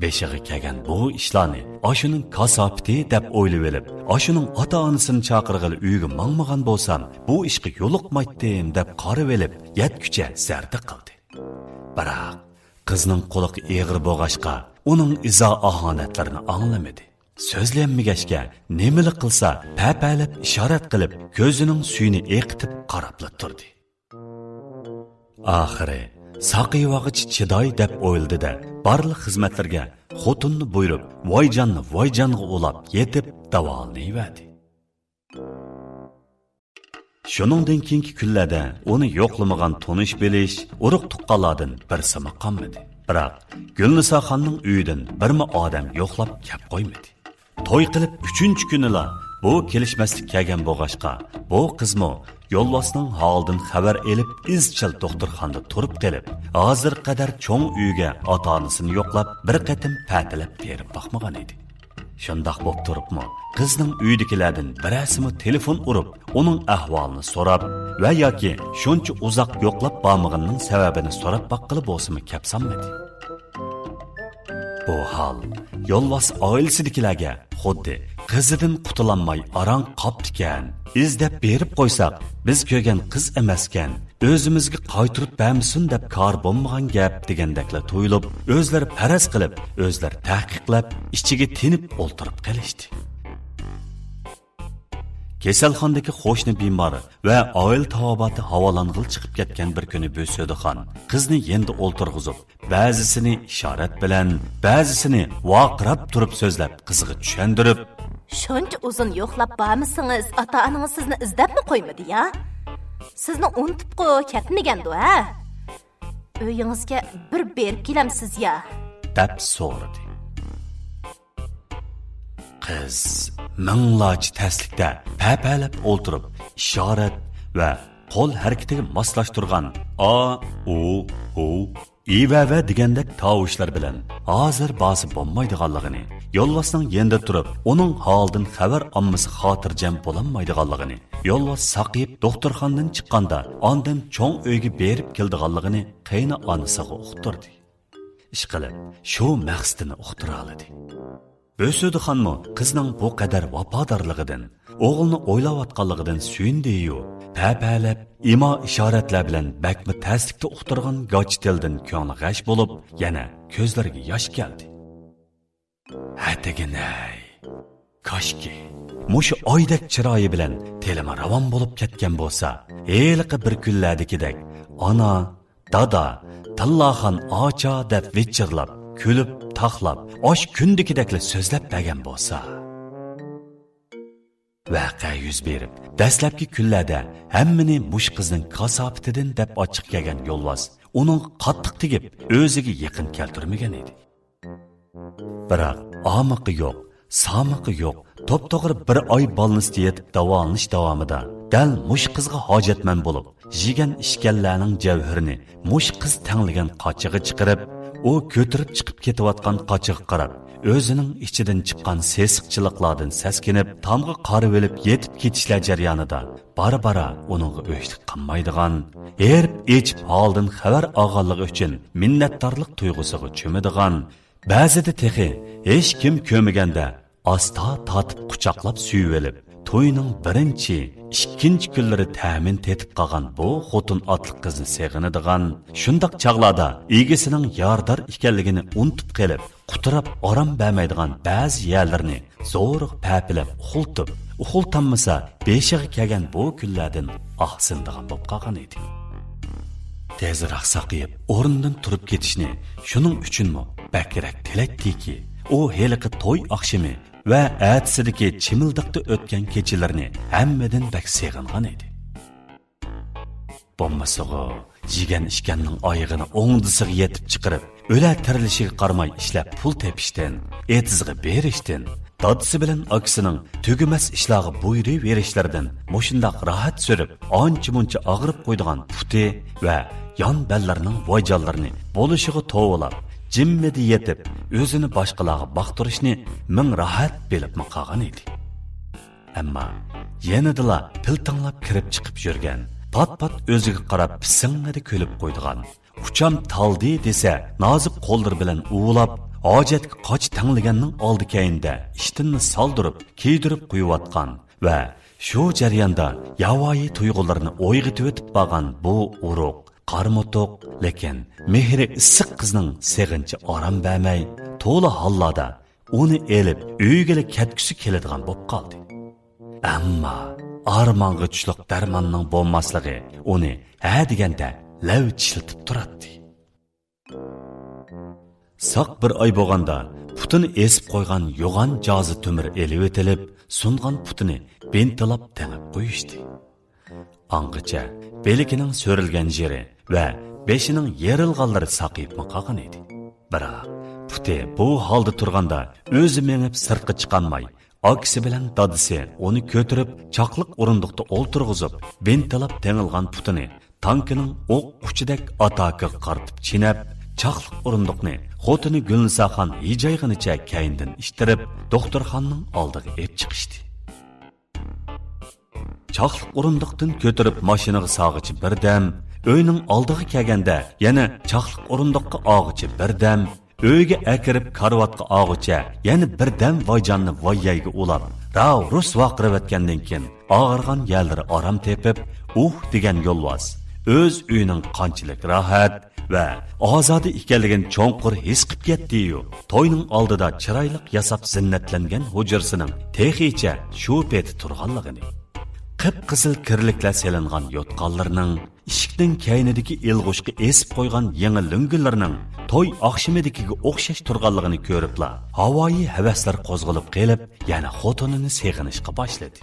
Beshiga kelgan bu ishlarni ashuning kasofati deb o'ylab olib, ashuning ota-onasini chaqirg'ili uyga mangmagan bo'lsam, bu ishga yo'liqmaydim deb qarab olib, yetkucha zarda qildi. Biroq qizning quloqi eg'ir bo'lg'ashqa, uning izo ahonatlarini anglamadi. So'zlanmagashga nimali qilsa, papalab ishorat qilib, ko'zining suyini eqitib qarabla turdi. Oxiri saqiyvag'ich chidoy deb o'yldi-da, barliq xizmatlarga xotinni buyurib, voyjonni ulab yetib davolanayverdi. Shuningdan keyingi kunlarda uni yo'qlamagan tonish bilish, urug' tuqqanlardan bir sima qolmadi. Biroq Gulnisa xonning uyidan birma odam yo'qlab kelib qo'ymadi. To'y qilib 3-kunila bu kelishmaslik kelgan bo'lg'ashqa, bu qizmo yo'lvasning holidan xabar elib izchil doktorxonada turib qolib, hozir qadar cho'ng uyga ota-onasini yo'qlab bir qatim patilab berib boqmagan edi. Shundoq bo'lib turibmi, qizning uydagilardan birasimi telefon urib, uning ahvolini so'rab va yoki shuncha uzoq yo'qlab bormaganining sababini so'rab boqqili bo'lsimi kapsanmadi. Bu hol yo'lvas oilasidagilarga xuddi qizidan qutulanmay arang qoptikan, izlab berib qo'ysak, biz ko'rgan qiz emaskan, o'zimizga qaytirib bermisin deb kor bo'lmagan gap degandaklar tuyulib, o'zlari faraz qilib, o'zlari tahqiqlab, ichiga tinib o'ltirib qolishdi. Kasalxonadagi qo'shni bemor va oil tavobati havolang'il chiqib ketgan bir kuni Bo'sodixon qizni endi o'ltirg'izib, ba'zisini ishorat bilan, ba'zisini vaqirab turib so'zlab, qizga tushundirib, shuncha uzun yo'qlab bormisingiz, ota-onangiz sizni izlabmi qo'ymadi ya? Sizni unutib ketmagandu, ha? Uyingizga bir berib kelamsiz ya? deb so'radi. Qiz minglarcha taslikda papalab o'ltirib, ishorat va qo'l harakatiga moslashtirgan va degandek tovushlar bilan hozir bosib bo'lmaydiganligini, yo'lvasning yenda turib, uning holidan xabar olmasi xotirjam bo'lolmaydiganligini, yo'lvas saqib doktorxonadan chiqqanda ondan cho'ng uyga berib keldiganligini qayni onasiga uqtirdi. Ishqilib, shu maqsadini uqtira oldi. Bo'sodixonmi qizning bu qadar vafodorligidan, o'g'ilni o'ylayotganligidan suyundi-yu, papalab, imo ishoratlar bilan bakmi tasdiqda uqtirgan gochtildan ko'ngli g'ash bo'lib, yana ko'zlariga yosh keldi. Hataginay, koshki mushu oydak chiroyi bilan telima ravon bo'lib ketgan bo'lsa, eliqi bir kunlardagidek ona, dada, Tallaxon ocha deb vichirlab, kulib, taxlab, osh kundikidakli so'zlab bergan bo'lsa. Vaqa yuz berib, dastlabki kunlarda hammani mush qizning kasofatidan deb ochiq kelgan yo'lvas, uning qattiq tegib, o'ziga yaqin keltirmagan edi. Biroq omiqi yo'q, somiqi yo'q, to'p-to'g'ri bir oy bolnisda yetib davolanish davomida dal mush qizga hojatman bo'lib, jigan ishkallarning javhirini mush qiz tanlagan qochig'i chiqarib, u ko'tirib chiqib ketayotgan qochiqqa qarab, o'zining ichidan chiqqan sesiqchiliklardan saskinib, tomga qarib olib yetib ketishlar jarayonida bara-bara uningga o'chlik qilmaydigan, erib echib holdan xabar olganligi uchun minnatdorlik tuyg'usiga cho'madigan, ba'zida texi hech kim ko'maganda asta tatib quchoqlab suyib olib, to'yning birinchi, ikkinchi kunlari ta'min tetib qolgan bu xotin otliq qizni seg'inadigan, shundoq chog'larda egasining yordar ekanligini unutib qolib, qutirab orom bermaydigan ba'zi yerlarni zo'riq papilab uxultanmasa beshiga kelgan bu kunlardan ahsindigan bo'lib qolgan edi. Tezroq saqiyib, o'rnidan turib ketishni shuning uchunmi bakrak tilakdiki, u heliqi to'y oqshimi va atsidagi chimildiqda o'tgan kechalarni hammadan bak seg'ingan edi. Bo'lmasığı, jigen işkenning oyig'ini o'ngdisiga yetib chiqarib, o'la tirilishiga qaramay ishlab pul tepishdan, etizg'i berishdan, dadisi bilan akisining tugumas ishlog'i buyri verishlardan mushundaq rohat so'rib, ancha-muncha og'rib qo'ydigan puti va yon ballarning voyjonlarini bo'lishiga to'g'ilab, jimmidi yetib, o'zini boshqalarga baqtirishni ming rohat bilibmi qolgan edi. Ammo yanadila piltanglab kirib chiqib yurgan, pat-pat o'ziga qarab pisingadi kulib qo'ydigan, ucham taldi desa, nozik qo'llar bilan uvlab, hojatga qoch tanlaganning oldi keyinda ishtinni soldirib, kiydirib qo'yayotgan va shu jarayonda yavoyi tuyg'ularni o'yg'itib o'tib qolgan bu uruq, qarmotoq, lekin mehri issiq qizning seg'inchi orom bermay, to'la hollada uni elib uyga ketgisi keladigan bo'lib qoldi. Ammo armonga tushliq darmonning bo'lmasligi uni ha deganda lav chiltib turadi. Saq bir oy bo'lganda putini esib qo'ygan yo'g'on jozi tumir elib etilib, sungan putini bentilab tengib qo'yishdi. Angacha belikining so'rilgan yeri va beshining yerilganlari saqib qolgan edi. Biroq puti bu holda turganda o'zi mengib sirtqa chiqolmay, akisi bilan dadisi onu ko'tirib chaqliq o'rindiqda o'ltirg'izib, bentilab tengilgan putini tankining o'q uchidak ataqiga qartib chinab, chaqliq o'rindiqni xotini Gulnisaxon hijayg'inicha kayindan ishtirib, doktorxonning oldiga ep chiqishdi. Chaqliq o'rindiqdan ko'tirib mashinaga sog'ichi birdam, uyning oldiga kelganda yana chaqliq o'rindiqqa og'ichi birdam, uyga akirib karvatga og'icha yana birdam voyjonni voyyayga ulab, rav rus vaqiravatgandan keyin og'irgan yerlari orom tepib, degan yo'lvoz o'z uyining qanchalik rohat va ozodi ekanligini cho'nqur his qilib ketdi-yu, to'yning oldida chiroyli yasab zinnatlangan hujrasining texicha shu peti turganligini, qip-qizil kirliklar selingan yotqanlarning, ishikning kaynidagi ilg'ushga esib qo'ygan yangi lungillarning to'y oqshimidikiga o'xshash turganligini ko'ribla, havoyi havaslar qo'zg'alib qelib, yana xotinini seg'inishga boshladi.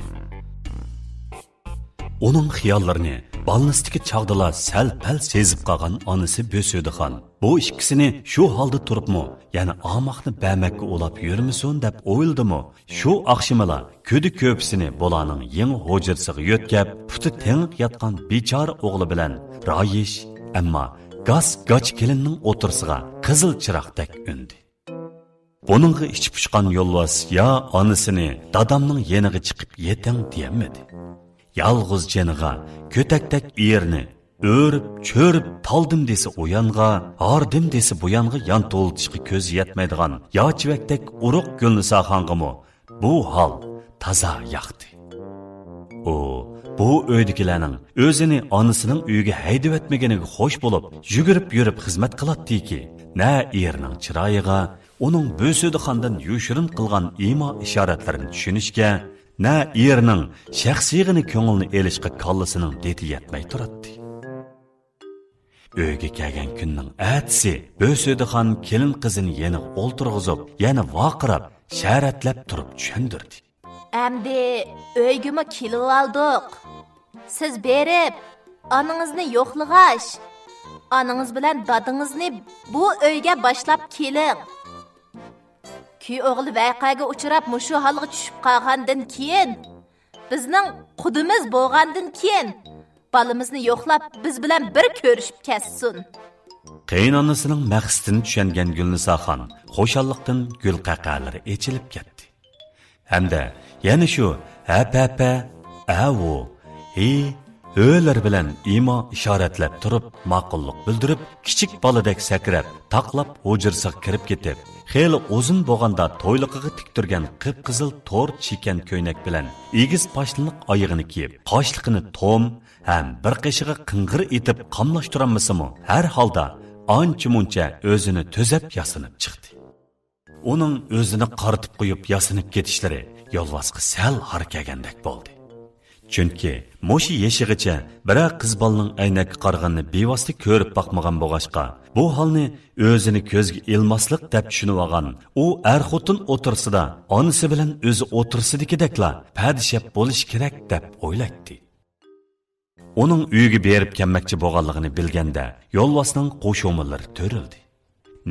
Onun xiyollarini balnistiki chaqdala sal-pal sezib qolgan onasi Bo'södixon bu ikkisini shu holda turibmi, yana omoqni bämakka ulab yurmisun deb o'yildimi? Shu oqshimala ködi ko'pisini bolaning yangi hujrasiga yo'tkab, puti tengib yotgan bechora o'g'li bilan Rayish, ammo gaz-gach kelinning o'tirsiga qizil chiroqdek undi. Buningga ichi pushgan yo'lvoz ya onasini dadamning yeniga chiqib yetang diyamadi. Yalğız jeniga kötektek yerini örüp çörüp taldım desi uyanğa, ardım desi buyanğa yan to'ltishga ko'z yetmaydigan yochivakdek uruq Gulnisaxonga bu hal taza yoqdi. Bu uydagilarning o'zini onasining uyiga haydab etmaganiga xo'sh bo'lib, yugurib yurib xizmat qilatdiki, na erining chiroyiga, uning Bo'södixondan yushirin qilgan imo ishoratlarini tushunishga, na erining shaxsiyig'ini ko'ngilni elishga kallasining deti yetmay turadi. Uyga kelgan kunning atsi Bo'södixon kelin qizini yana o'ltirg'izib, yana vaqirab, sharatlab turib tushundirdi. Amdi uygimi kelib oldik. Siz berib, anangizni yo'qlig'ash. Anangiz bilan dadingizni bu uyga boshlab keling. Ki o'g'li voqeaga uchrab mushu holga tushib qolgandan keyin, bizning qudimiz bo'lgandan keyin balimizni yo'qlab biz bilan bir ko'rishib ketsin. Qaynonasining maqsadini tushungan Gulnisaxon xo'shalliqdan gul qaqalari echilib ketdi. Hamda yana shu apapa, avu, o'lar bilan imo ishoratlab turib, ma'qullik bildirib, kichik boladek sakrab, taqlab hujrasiga kirib ketib, xeyli uzun bo'lganda to'yliqiga tik turgan qip-qizil to'r chikan ko'ynak bilan egiz poshliq oyig'ini kiyib, qoshliqini tom ham bir qishig'i qing'ir etib qamlashtiranmasimi, har holda ancha-muncha o'zini to'zab yasinib chiqdi. Uning o'zini qaritib qo'yib yasinib ketishlari yo'lvosga sal harkagandek bo'ldi. Chunki mo'shi yeshig'icha bira qiz bolaning aynak qarg'anni bevosita ko'rib boqmagan bo'g'ashqa, bu holni o'zini ko'zga ilmaslik deb tushunib olgan, u xotin o'tirsida onasi bilan o'zi o'tirsidikidekla padishab bo'lish kerak deb o'yladi. uning uyiga berib kelmoqchi bo'lganligini bilganda yo'lbosning qo'shomilari to'rildi.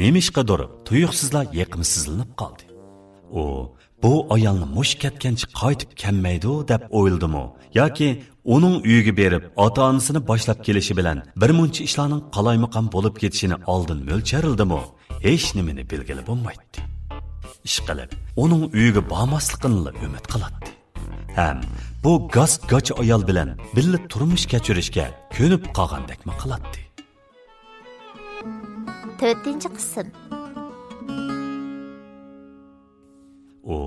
Nemishqadir tuyuqsizla yiqimsizlanib qoldi. U bu ayolni mush ketgancha qaytib kelmaydi deb o'yladimi yoki uning uyiga berib ota-onasini boshlab kelishi bilan bir muncha ishlarning qalaymaqon bo'lib ketishini oldin mo'lcharildimi, hech nimani belgili bo'lmaydi. Ishqilib, uning uyiga bormasligini umid qiladi. Ham bu gaz-gach ayol bilan birga turmush kechirishga ko'nib qolgandekmi qiladi. 4-qism. U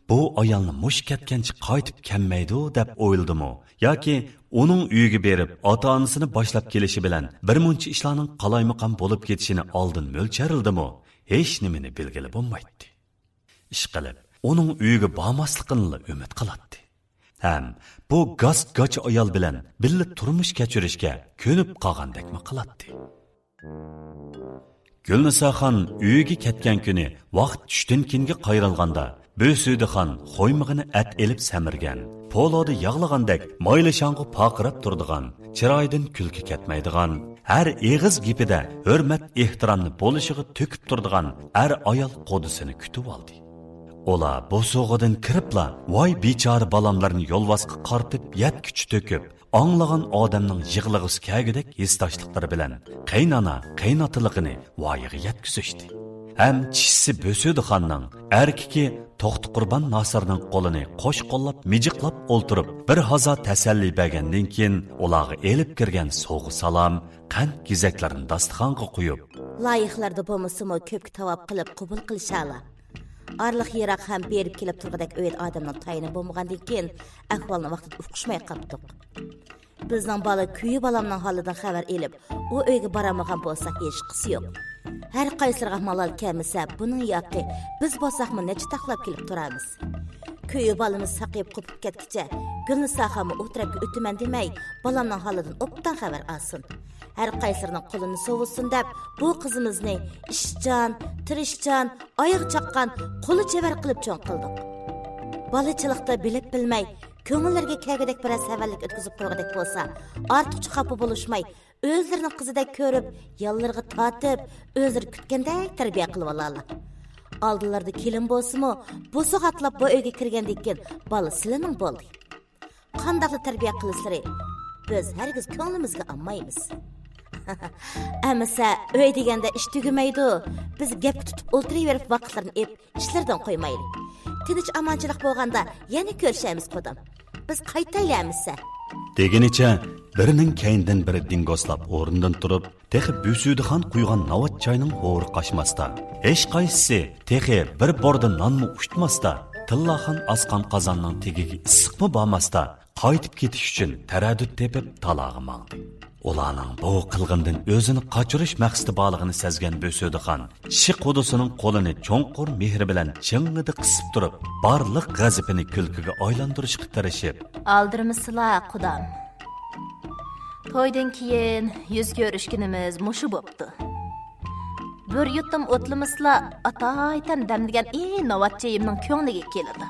bu ayolni mush ketgancha qaytib kelmaydi deb o'yladimi yoki uning uyiga berib ota-onasini boshlab kelishi bilan bir muncha ishlarning qalaymaqon bo'lib ketishini oldin mo'lcharildimi, hech nimani belgili bo'lmaydi. Ishqilib, uning uyiga bormasligini umid qiladi. Ham bu gaz-gach ayol bilan birga turmush kechirishga ko'nib qolgandekmi qiladi. Gulnisaxon uyiga ketgan kuni vaqt tushdan keyinga qayrilganda Bo'sudixon xo'ymig'ini at elib samirgan, polodi yog'lagandek moylashang'i paqirab turdigan, chiroydan kulki ketmaydigan, har eg'iz gapida hurmat ehtiromni bo'lishiga to'kib turdigan er ayol qodisini kutib oldi. Ola bo'sug'idan kiribla voy bechora balamlarni yo'lvosga qartib yat kuch to'kib, anglagan odamning yig'lig'isi kagidek hissdoshliklari bilan qaynona qaynotiliqini voyiga yetkazishdi. Hem çişsi Bo'sudixonning erkiki To'xti Qurban Nosirning qo'lini qo'sh qo'llab mijiqlab o'ltirib bir hazo tasalli bergandan keyin ularga elib kirgan so'g'i salom, qand gizaklarini dasturxonga qo'yib, loyihalarda bo'lmasimi ko'p tavob qilib qabul qilishala. Arliq yiroq ham berib kelib turg'idek o'yil odamning tayini bo'lmagandan keyin ahvolni vaqtida uqishmay qoldik. Bizning bola kuyi balamning holidan xabar elib, u uyga boramagan bo'lsa hech qisi yo'q. Her qaysırga malal kelmese bunun yoki biz bo'lsaqmi necha taxlab kelib turamiz. Köyi balimiz saqib qopib ketkicha Gulnisaxonmi o'tiribga o'taman demay balamning holidan obdan xabar olsin. Her qaysirning qo'lini sovutsin deb bu qizimizni ishchan, tirishchan, oyoq chaqqan, qo'li chevar qilib cho'ng qildik. Balachilikda bilib bilmay ko'ngillarga kelgidek bir savallik o'tkazib qo'ygidek bo'lsa, ortiqcha xafa bo'lishmay özlerinin kızıdek körüp, yallarga tatip, özler kütkendek terbiye kılıp alarlar. Aldılarda kelin bolsa mı, bozuq atlap bu öyge kirgendekken balı silinin boldu. Qandaqlı terbiye kılısları, biz herkes könglimizge anmaymiz. Amasa öy degende iş tügümeydi, biz gep tutup oltırıverip vakitlerini ep, işlerden koymaydı. Tinç amançılık bolganda yana görüşemiz kodam. Biz qaytaylamizsa. Degenicha birining keyindan biri dingoslab o'rnidan turib, texi Bo'sudixon quygan navat choyning o'g'ri qaşmasda, hech qaysisi texi bir borda nonmi uchtmasda, Tillaxon asqan qozonning tegiga issiqmi bormasda, qaytib ketish uchun taraddud tepib talog'i mangdi. Ularning bu qilg'indan o'zini qochirish maqsadi borligini sezgan Bo'sudixon, kishi qudisining qo'lini cho'nqur mehri bilan ching'ida qisib turib, barliq g'azabini kulkiga aylantirishga tirishib, "Aldırmısıla qudam. To'ydan keyin yuz ko'rishganimiz mushu bo'pti. Bir yutum o'tlimizla ataytan damdigan novatchayimning ko'ngliga keladi.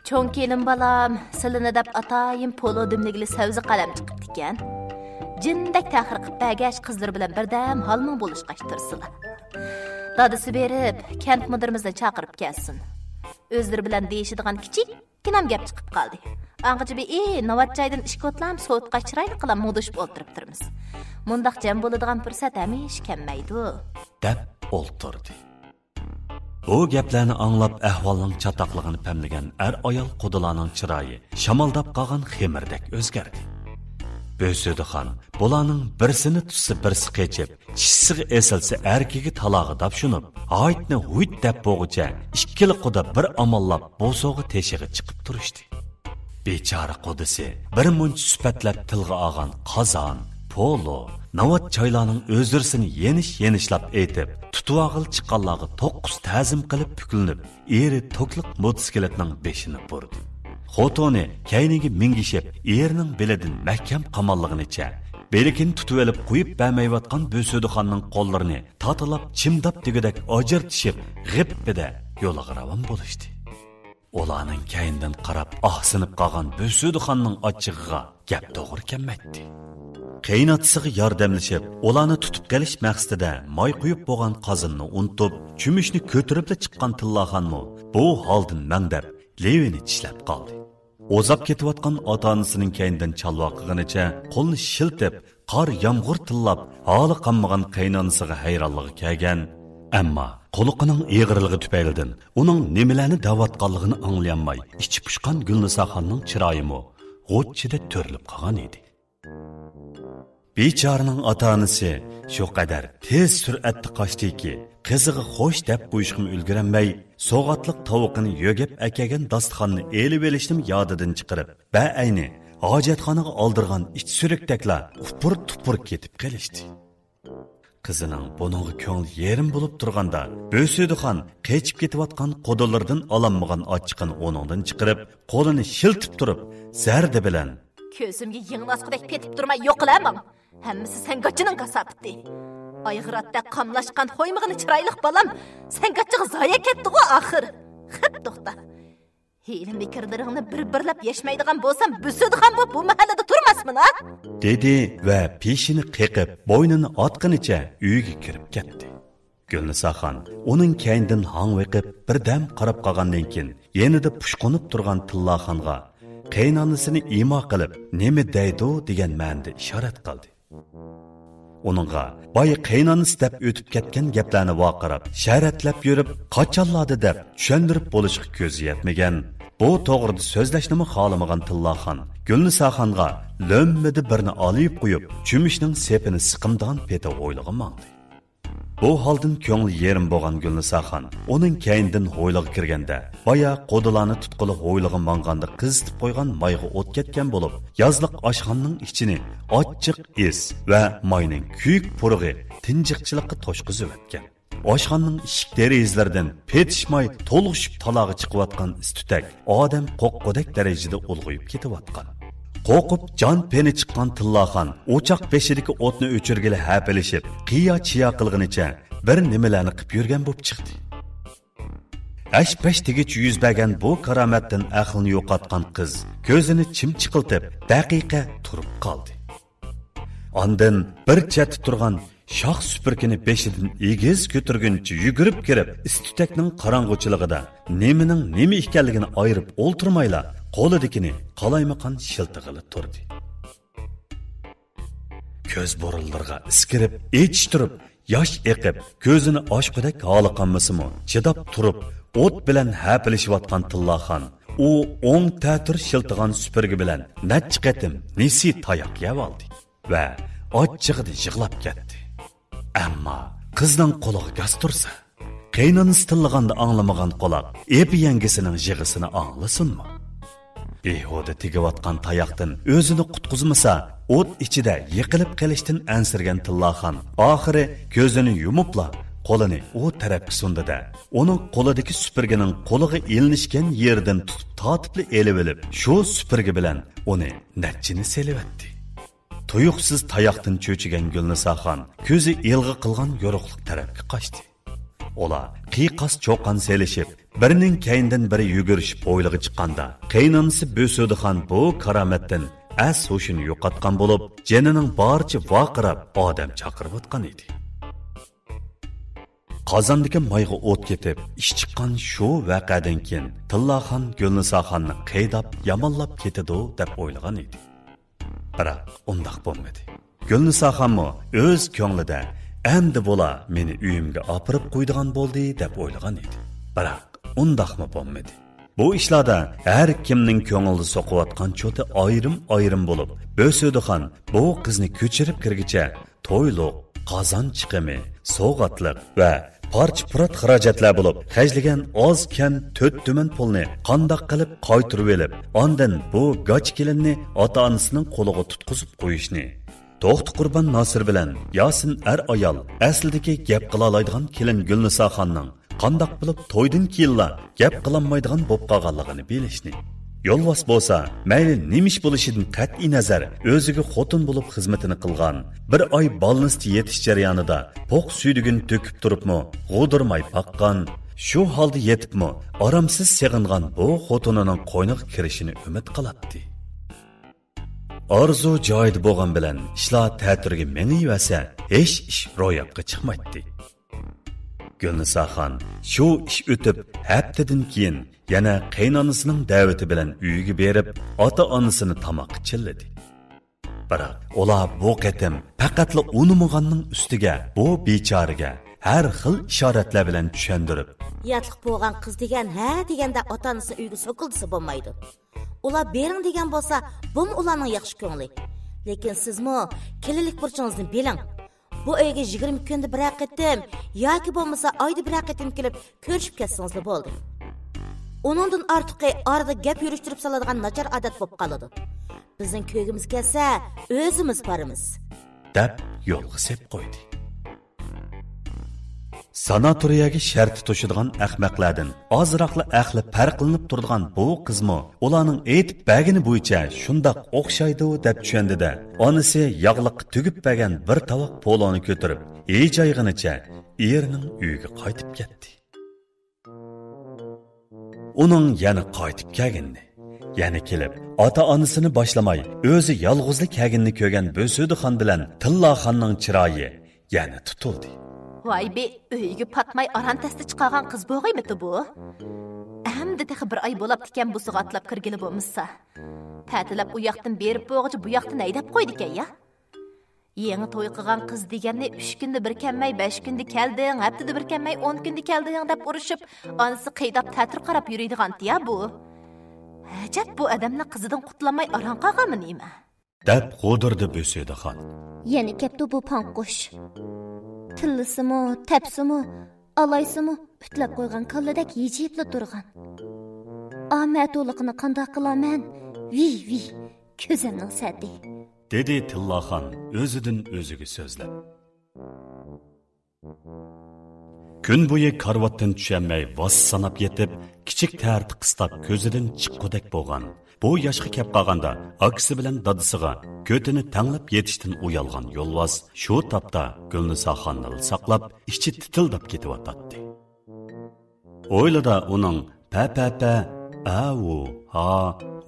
Cho'ng kelin balam, silini deb atayim polo dimligli savzi qalam chiqibdi ekan. Jindak ta'xir qilib bagash qizlar bilan birdam halming bo'lishga tirsilar. Dadisi berib, kent mudirimizni chaqirib kelsin. O'zlari bilan deyishadigan kichikkinam gap chiqib qoldi. Anqacha bir novatchaydan ishkotlam so'tqa chiroyli qilib modishib o'ltiribdirmiz. Mundaq jam bo'ladigan fursat hamish kelmaydi, deb o'ltirdi. Bu gaplarni anglab ahvolning chatoqligini pamlagan ayol qudilarning chiroyi shamoldab qolgan xemirdek o'zgardi. Bo'sudixon bularning birsini tutsa birsi qechib, chisiga esilsa erkiga talog'i dab shunib, haytni huyt deb bo'g'icha ikkili quda bir amallab bo'sog'i teshig'i chiqib turishdi. Bechora qodisi bir munch sifatlab tilga olgan qozon, polo, navat choylarning o'zirsini yenishlab aytib, tutuvag'il chiqqanlarga 9 ta'zim qilib puklinib, eri to'kliq motosikletning beshini burdi. Xotoni kayniga mingishib, erining belidan mahkam qamallig'icha, belikini tutib olib qo'yib bermayotgan Bo'sudixonning qo'llarini tatilab, chimdab degidek ajirtishib, g'ibida yo'liga ravon bo'lishdi. ularning kayindan qarab ahsinib qolgan Bo'sudixonning ochig'iga gap to'g'ri kelmaydi. Qaynotasiga yordamlashib, ularni tutib qolish maqsadida moy quyib bo'lgan qozonni unutib, chumushni ko'taribla chiqqan Tillaxonmi bu holdan mangdab, levini tishlab qoldi. O'zab ketayotgan ota-onasining kayindan chalvoqig'inicha qo'lni shiltib, qor yomg'ir tillab, holi qanmagan qaynonasiga hayronligi kelgan. Ammo qo'liqining eg'irligi tufaylidan uning nimalarni da'vatganligini anglayolmay, ichi pushgan Gulnisoxonning chiroyimi g'o'chchida to'rilib qolgan edi. Bechoraning ota-onasi shu qadar tez sur'atda qochdiki, qiziga xo'sh deb qo'yishga ulgurmay, so'g'atliq tovuqini yo'gab akagan dasturxonni elib elishni yodidan chiqarib, ba'ayni hojatxonaga oldirgan ich surakdaklar upur-tupur ketib qolishdi. Qizining buningga ko'ngli yerim bo'lib turganda, Bo'sudixon qechib ketayotgan qo'dollardan olanmagan ochiqini o'ningdan chiqarib, qo'lini shiltib turib, zarda bilan ko'zimga yig'nasqidek petib turmay yo'qilamam. Hammasi sengachining kasabiti. Ayg'iratda qamlashgan qo'ymig'ini chiroyliq balam, sengachiga zoya ketdi-ku oxir. Xip to'xta. Heylim bekirlaringni bir-birlab yashmaydigan bo'lsam, Bo'sudixon bu mahallada turmasmin, ha? dedi va peshini qiqib, bo'ynini otqinicha uyiga kirib ketdi. Gulnisoxon uning kayindan hangviqib, birdam qarab qolgandan keyin, yanada pushqonib turgan Tillaxonga qaynonasini imo qilib, nima deydi degan ma'noda ishorat qildi. Uningga boy qaynonasi deb o'tib ketgan gaplarni vaqirab, sharatlab yurib, qachonladi deb tushuntirib bo'lishga ko'zi yetmagan. Bu to'g'rida so'zlashnimi xolamagan Tillaxon Gulnisoxonga lo'mmidi birni olib qo'yib, chumushning sepini siqimdan peti o'ylig'i mangdi. Bu holdan ko'ngli yerim bo'lgan Gulnisoxon uning kayindan ho'yliga kirganda, boya qo'dilarni tutqili ho'ylig'i manganda qizitib qo'ygan mayga o't ketgan bo'lib, yozliq oshxonning ichini ochiq is va mayning kuyuk purug'i tinjiqchilikqa to'shqizib o'tgan. Oshxonning eshik derazalaridan petishmay to'lg'ishib talog'i chiqayotgan istutak odam qo'qqudek darajada ulg'ayib ketayotgan. Qo'qib jon peni chiqqan Tillaxon o'choq beshidagi o'tni o'chirgili hapilishib, qiya-chiya qilg'inicha bir nimalarni qilib yurgan bo'lib chiqdi. Ash-pashtigich yuz bergan bu karomatdan aqlini yo'qotgan qiz ko'zini chimchiqiltib, daqiqa turib qoldi. Ondan bir chetda turgan shoh supurkini beshidan egiz ko'tirguncha yugurib kirib, istutakning qorong'uchiligida nemining nima ekanligini ayirib o'ltirmayla qo'lidagini qalaymaqan shiltig'ilib turdi. Ko'z bo'rinlarga iskirib, echishtirib, yosh eqib, ko'zini ochqidak holiqanmasimi, chidab turib, o't bilan hapilishayotgan Tillaxon u o'ng ta'tir shiltig'an supurgi bilan necha qatim nesi tayoq yeb oldi va ochchig'ida yig'lab ketdi. Ammo qizning quloqi gaz tursa, qaynonasi tillag'anda anglamagan quloq epi yangisining yig'isini anglasinmi? Behuda tegayotgan tayoqdan o'zini qutqizmasa, o't ichida yiqilib qolishdan ansirgan Tillaxon oxiri ko'zini yumibla qo'lini u tarafga sundida, uning qo'lidagi supurgining qo'liga ilinishgan yerdan tutib tortibli elib olib, shu supurgi bilan uni natchini selivatdi. Tuyuqsiz tayoqdan cho'chigan Gulnisoxon ko'zi ilg'i qilgan yo'riqlik tarafga qochdi. Ular qiqas cho'qan selishib, birining kayindan biri yugurishib o'ylig'i chiqqanda, qaynonasi Bo'sudixon bu karomatdan as hoshini yo'qotgan bo'lib, jenining barcha vaqirab odam chaqirib o'tgan edi. Qozondagi mayga o't ketib, ish chiqqan shu voqeadan keyin Tillaxon Gulnisoxonni qaydab, yomonlab ketadi deb o'ylagan edi. Biroq undaq bo'lmadi. Gulnisoxonmi o'z ko'nglida endi bo'la meni uyimga opirib qo'ydigan bo'ldi deb o'ylagan edi. Biroq undaqmi bo'lmadi. Bu ishlarda har kimning ko'nglida soqiyotgan cho'ti ayrim bo'lib, Bo'sudixon bu qizni ko'chirib kirgicha to'yliq, qozon chiqimi, so'g'atliq va parch-purat xarajatlar bo'lib, xajlagan oz kam 4 tuman pulni qandoq qilib qaytirib olib, ondan bu goch kelinni ota-onasining qo'liga tutqizib qo'yishni, To'xti Qurban Nosir bilan Yasin ayol aslidagi gap qila oladigan kelin Gulnisoxonning qandoq bo'lib to'ydan keyinla gap qilolmaydigan bo'lib qolganligini bilishni. Yo'lvos bo'lsa, mayli nimish bo'lishidan qat'iy nazar o'ziga xotin bo'lib xizmatini qilgan, bir oy balnisda yetish jarayonida poq suydigin to'kib turibmi, g'o'dirmay baqqan, shu holda yetibmi aramsiz seg'ingan bu xotinining qo'yniga kirishini umid qiladi. Arzu joyida bo'lgan bilan ishlar ta'tirga mengiyversa, hech ish ro'yobga chiqmaydi. Gulnisoxon shu ish o'tib haftadan keyin yana qaynonasining da'vati bilan uyiga berib, ota-onasini tamoqqa chilladi. Biroq ular bu qatim faqatla unimag'anning ustiga bu bechoraga har xil ishoratlar bilan tushundirib, yatliq bo'lgan qiz degan ha deganda ota-onasi uyga so'kildisi bo'lmaydi. Ular bering degan bo'lsa, bu ularning yaxshi ko'ngli. Lekin sizmi kelinlik burchingizni biling. Bu uyga 20 kunda bir qatim yoki bo'lmasa oyda bir qatim kelib ko'rishib ketsangiz bo'ldi. Uningdan ortiqi orada gap yurishtirib soladigan nachar odat bo'lib qoladi. Bizning ko'ygimiz kelsa, o'zimiz boramiz. deb yo'lga sep qo'ydi. Sanatoriyaga sharti to'shadigan ahmoqlardan ozroqla aqli farqlanib turadigan bu qizmi ularning aytib bagini bo'yicha shundoq o'xshaydi deb tushundida, onasi yog'liq tugib bergan bir tovoq poloni ko'tarib, ejayg'inicha erining uyiga qaytib ketdi. Uning yana qaytib kelgandi. Yani kelib, ota-onasini boshlamay, o'zi yolg'izlik haginni ko'rgan Bo'sudixon bilan Tilloxonning chiroyi yana tutildi. Voy be, uyga patmay arantasti chiqargan qiz bo'g'aymidi bu? Hamda texi bir oy bo'lib ekan bu sig'atlab kirgili bo'lmasa. Ta'tilab u yoqdan berib bo'g'ichi bu yoqdan aydab qo'ydi ekan ya. Yangi to'y qilgan qiz deganni 3 kunda bir kelmay, 5 kunda kelding, haftada bir kelmay 10 kunda kelding deb urushib, onasi qiydab ta'tir qarab yuradigan-ya bu. Ajab bu adamni qizidan qutlamay aran qolganmi nima? Deb qo'dirdi Bo'sudixon. Yana kepti bu panqush. Tillisimi, tepsimi, alaysimi utlab qo'ygan kalladek yechibli turgan. Ahmato'liqni qanday qilaman? Vi, ko'zimning sadi. Dedi Tilloxon o'zidan o'ziga so'zlab. Kun bo'yi karvatdan tushanmay vos sanab yetib, kichik tarti qistab ko'zidan chiqqudek bo'lgan. Bu yoshga kep qolganda aksi bilan dadisiga ko'tini tanglab yetishdan uyalgan yo'lvoz shu topda Gulnisoxonni saqlab, ichi titildab ketyotdi. O'ylada uning pa avu ha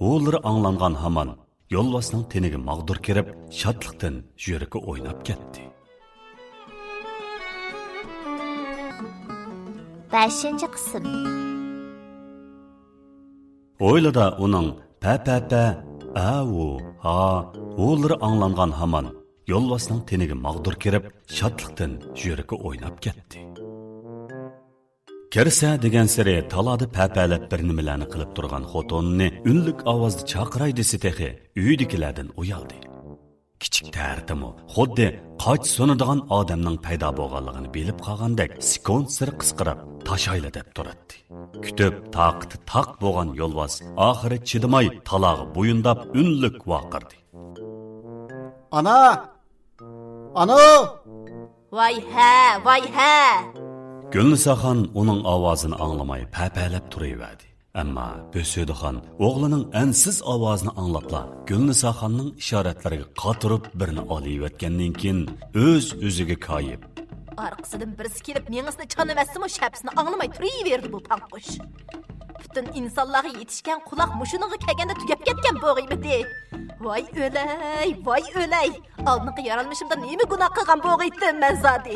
o'lri anglangan hamon yo'lvozning teniga mag'dur kirib, shodlikdan yuragi o'ynab ketdi. 5. qism. O'ylada uning pa avu ha o'lri anglangan hamon yo'lvozning teniga mag'dur kirib, shodlikdan yuragi o'ynab ketdi. Kirsa degan siri talada papalab bir nimalarni qilib turgan xotinni unlik ovozda chaqiray desa texi uydagilardan uyaldi. Kichik tartimi xuddi qoch sunadigan odamning paydo bo'lganligini bilib qolgandek sekund sir qisqirib tashayla deb turadi. Kutib taqti taq bo'lgan yo'lvoz oxiri chidamay talog'i bo'yindab unlik vaqirdi. Ana! Voy ha! Gulnisoxon uning ovozini anglamay papalab turaverdi. Ammo Bo'sudixon o'g'lining ansiz ovozini anglabla Gulnisoxonning ishoratlariga qatirib birini olayotgandan keyin o'ziga koyib. Arqasidan birisi kelib mengisini chanamasimi shapsini anglamay turaverdi bu panqush. Butun insonlarga yetishgan quloq mushuniga kelganda tugab ketgan bo'g'aymidi. Voy o'lay. Oldingi yaralmishimda nima gunoh qilgan bo'g'aydim men zodi.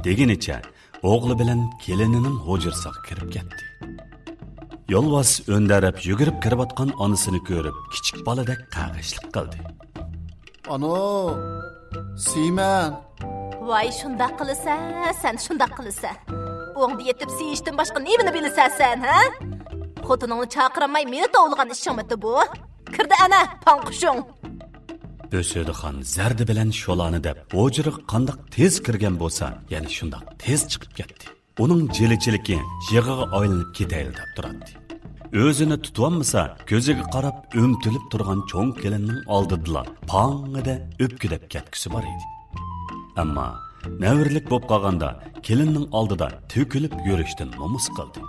Deginicha o'g'li bilan kelinining hujrasiga kirib ketdi. Yo'lvoz o'ndarib yugurib kirayotgan onasini ko'rib, kichik boladek qag'ishlik qildi. Ano, Siyman. Voy shunda qilsa, sen shunda qilsa. O'ngda yetib siyishdan boshqa nimani bilasan sen, ha? Xotiningni chaqiramay meni tovlagan ishingmi bu? Kirdi ana, panqushung. Bo'sudixon zardi bilan sho'lani deb, o'jiriq qandoq tez kirgan bo'lsa, ya'ni shundoq tez chiqib ketdi. Uning jilichiligi yig'iga aylanib ketayli deb turadi. O'zini tutolmasa, ko'ziga qarab o'mtilib turgan cho'ng kelinning oldida pangida o'pkidab ketgisi bor edi. Ammo navirlik bo'lib qolganda kelinning oldida to'kilib yurishdan nomus qildi.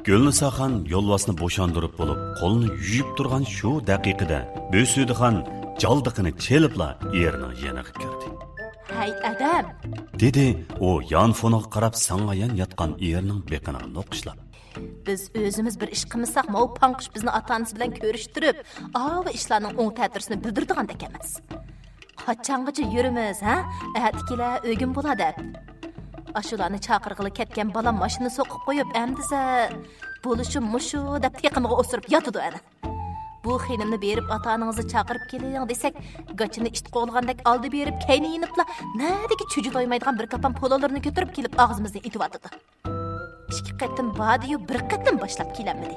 Gulnisoxon yo'lvozni bo'shandirib bo'lib, qo'lini yuyib turgan shu daqiqada Bo'sudixon jaldiqini chelibla erining yoniga kirdi. Hay adam, dedi u yonfoniga qarab sangayan yotgan erining beqini noqishlab. Biz o'zimiz bir ish qilmasak, mau panqish bizni ota-onasi bilan ko'rishtirib, va ishlarning o'ng ta'sirini bildirdigandek emas. Qachongacha yurimiz, ha? Atkilar o'gim bo'ladi. Ashularni chaqirg'ili ketgan bolam mashina so'qib qo'yib, amdisa bo'lishi mushu deb teqimiga o'sirib yotidi ana. Bu xinimni berib ota-onangizni chaqirib keling desak, gachini ish qo'lgandek oldi berib, kayni yinibla, nadagi chuju doymaydigan bir kapan polalarni ko'tarib kelib og'zimizni itib-atdi. 2 qatim badiyu 1 qatim boshlab kelamidi.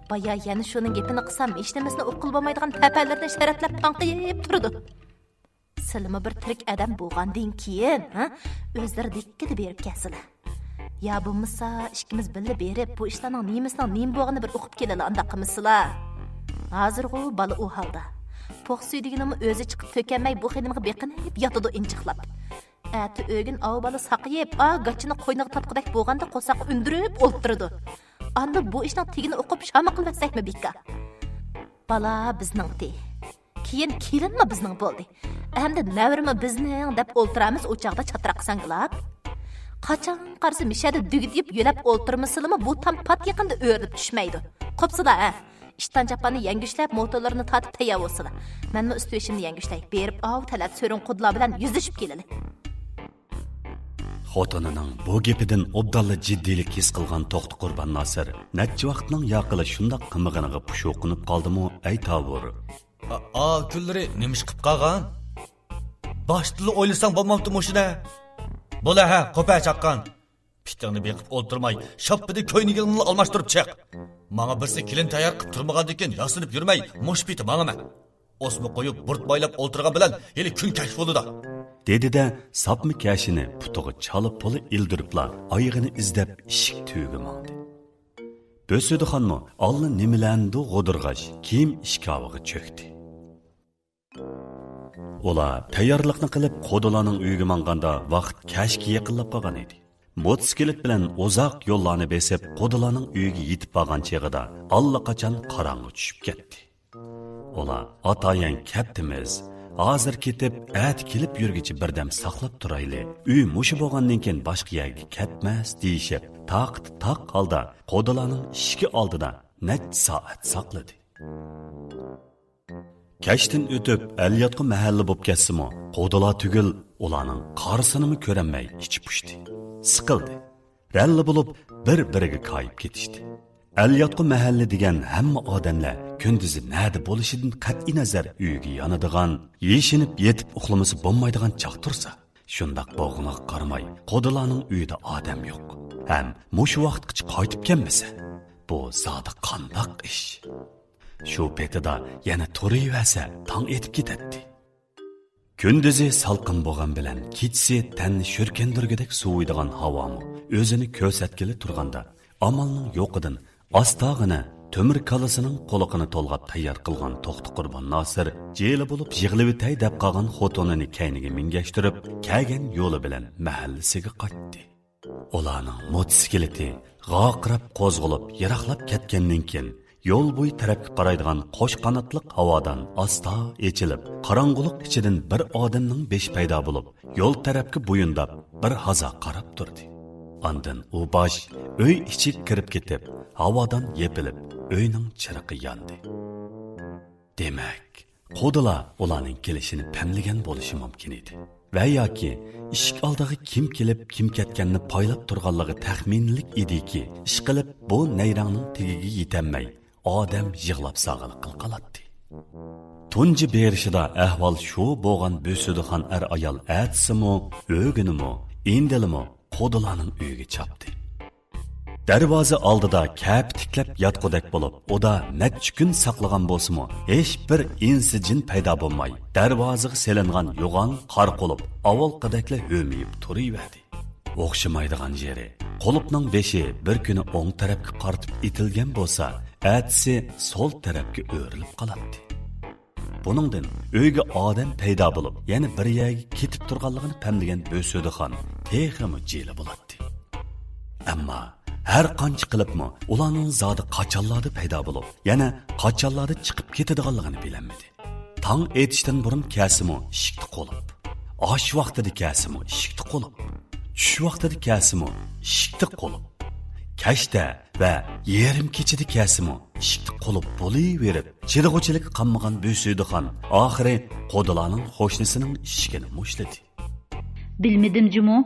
Baya yana shuning gapini qilsam, hech nimasini o'qil bo'lmaydigan tapalardan sharatlab tanqiyib turdi. Silimi bir tirik adam bo'lgandan keyin, o'zlari dikkati berib kelsalar. Ya bo'lmasa, ikkimiz birga berib, bu ishlarning nimasining nim bo'lganini bir o'qib kelala, unda qilmisizlar. Hozirg'u bola u holda. Po'qsuydiginimi o'zi chiqib to'kanmay bu xinimga beqinib yotidi inchiqlab. Ati o'gin avvalo saqiyib, gachini qo'yniga tatqidak bo'lganda qo'saq undirib o'ltirdi. Anda bu ishning tigini o'qib shama qilvatsakmi bika? Bala bizningti. Keyin kelinmi bizning bo'ldi. Endi navrimi bizning deb o'ltiramiz o'chaqda chatiraq sanglab. Qachon qarsa mishada dugdib yo'lab o'ltirmasizmi, bu tam pat yaqinda o'rib tushmaydi. Qopsizlar, ishdan chapani yangushlab motorlarini tatib tayyor bo'lsinlar. Menmi usti ishimni yangushlay, berib talat so'rin qudlar bilan yuzlashib keladi. Xotinining bu gapidan obdalla jiddiylik his qilgan To'xti Qurbon Nosir necha vaqtning yaqili shundoq qimig'iniga pushoqinib qoldimi, ay tavur. Kunlari nima ish qilib qolgan? Boshda o'ylasang bo'lmabdi shuna. Bo'la qo'pa chaqqan. Pitingni beqib o'ltirmay, shoppida ko'ynigini almashtirib chiq. Menga birsi kelin tayyor qilib turmagan ekan, yasinib yurmay, mush piti menga. Osmi qo'yib burt boylab o'ltirgan bilan hali kun kashf bo'ldi. Dedi-de sapmi kashini putiga chalib puli ildiribla, oyog'ini izlab ishik tüyüge mangdi. Bösüdixonmi alni nimalandu g'odirg'ash, kiyim ishkoviga cho'kdi. Ular tayyorlikni qilib qo'dilarning uyiga manganda vaqt kashga yaqinlab qolgan edi. Motosiklet bilan uzoq yo'llarni besib, qo'dilarning uyiga yetib borgan chog'ida allaqachon qorong'i tushib ketdi. Ular atayan ketdimiz, hozir ketib, kelib yurgichi birdam saqlab turayli. Uy mushi bo'lgandan keyin boshqa yerga ketmas deyishib, taq holda qo'dilarning ishki oldida necha soat saqladi. Kashtin o'tib, Aliyotga mahalla bo'lib ketsimi, qo'dilar tugul ularning qarsini ko'ranmay ichi pushdi. Siqildi. Ralli bo'lib bir-biriga qayib ketishdi. Aliyotga mahalla degan hamma odamlar kunduzi nada bo'lishidan qat'iy nazar uyiga yonadigan, yeshinib yetib uxlamasi bo'lmaydigan chaq tursa, shundoq bo'g'iniga qaramay, qo'dilarning uyida odam yo'q. Ham mush vaqtgacha qaytib kelmasa, bu zodi qandoq ish? Shu petida yana turiyversa, tong etib ketadi. Kunduzi salqin bo'lgan bilan kechsi tanni shurkendirgidek suviydigan havomi o'zini ko'rsatkili turganda, amalning yo'qidan ostog'ini Tömür kalasining qo'liqini to'lg'ab tayyor qilgan To'xti Qurbon Nosir jeli bo'lib yig'livitay deb qolgan xotinini kayniga mingashtirib, kelgan yo'li bilan mahallasiga qaytdi. Ularning mototsikleti g'oqirab qo'zg'alib, yiroqlab ketgandan keyin yo'l bo'yi tarafga qaraydigan qo'sh qanotliq havodan asta echilib, qorong'ulik ichidan bir odamning besh paydo bo'lib, yo'l tarafga bo'yindab bir hazo qarab turdi. Ondan u bosh uy ichiga kirib ketib, havodan yepilib, uyning chiriqi yondi. Demak, qo'dilar ularning kelishini pamlagan bo'lishi mumkin edi. Va yoki ishik oldiga kim kelib, kim ketganini poylab turganligi taxminlik ediki, ish qilib bu nayrangning tegiga yetamay, odam yig'lab sog'liq qilqalatdi. Tunji berishida ahvol shu bo'lgan Bo'sudixon ayol atsimi, o'ginimi, indilimi qo'dilarning uyiga chapdi. Darvoza oldida kap tiklab yotqudak bo'lib, oda necha kun saqlagan bo'lsa-mu, hech bir insijin paydo bo'lmay, darvozaga selingan yo'g'on qor qolib, avval qadakla ho'miyib turaverdi. O'xshamaydigan yeri, qolipning beshi bir kuni o'ng tarafga qartib itilgan bo'lsa, atsi so'l tarafga o'rilib qoladi. Buningdan uyga odam paydo bo'lib, yana bir yerga ketib turganligini pamlagan Bo'sudixon texmi jeli bo'ladi. Ammo har qancha qilibmi, ularning zodi qachonlarda paydo bo'lib, yana qachonlarda chiqib ketadiganligini bilmadi. Tong etishdan burun kasimi ishikni qo'lib, Osh vaqtida kelsimu ishikni qo'lib, tush vaqtida kelsimu ishikni qo'lib, kashda va yarim kechida kelsimu ishikni qo'lib bo'laverib, chirg'uchilik qilmagan Bo'suydigan oxiri qo'dilarning qo'shnisining ishigini mushladi. Bilmedim Cimo,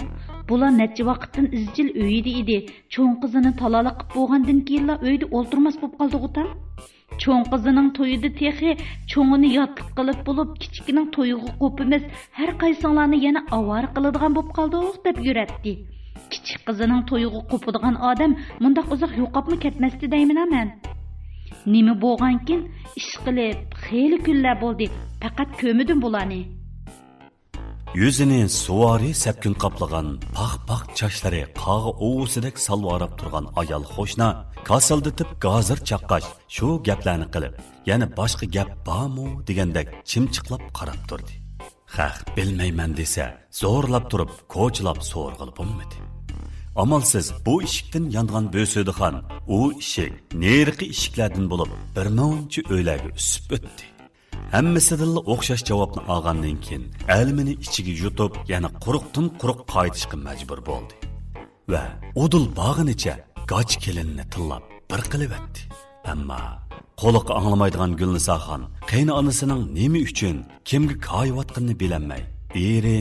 bular neçe vaqtdan izcil öyde idi. Çoğun kızını talala qıp boğandın keyinla öyde olturmas bop qaldı otam. Çoğun kızının toyudu texi, çoğunu yatlık qılıp bulup, kichikinin toyuğu qopimiz, her qaysanlarını yana avar qılıdığan bop qaldı oğ dep yüretti. Kichik kızının toyuğu qopuduğan adam mundaq uzaq yoqapmı ketmesdi deymin amen. Nemi boğankin, iş qilib, xeyli günler boldi, faqat kömüdüm bulanı. Yüzünü suvari sepkün qaplagan, paq-paq çaşları qağı ovusidek salvarab turgan ayal xoşna, kasaldıtıp gazır çaqqaş, şu gaplarni qilib, yana boshqa gap bormi degandek chimchiqlab qarab turdi. Xaq bilmayman desa, zo'rlab turib, ko'chlab so'rg'il bo'lmadi. Amalsiz bu eshikdan yongan Bo'suydigan, u eshik neriqi eshiklardan bo'lib, bir muncha o'ylarga usib o'tdi. Hammasidilla o'xshash javobni olgandan keyin almini ichiga yutib, yana quruqdan quruq qaytishga majbur bo'ldi. Va udul bog'inicha g'och kelinni tillab bir qilib o'tdi. Ammo qo'liqqa anglamaydigan Gulnisoxon qaynonasining nima uchun kimga qayotganini bilamay, eri,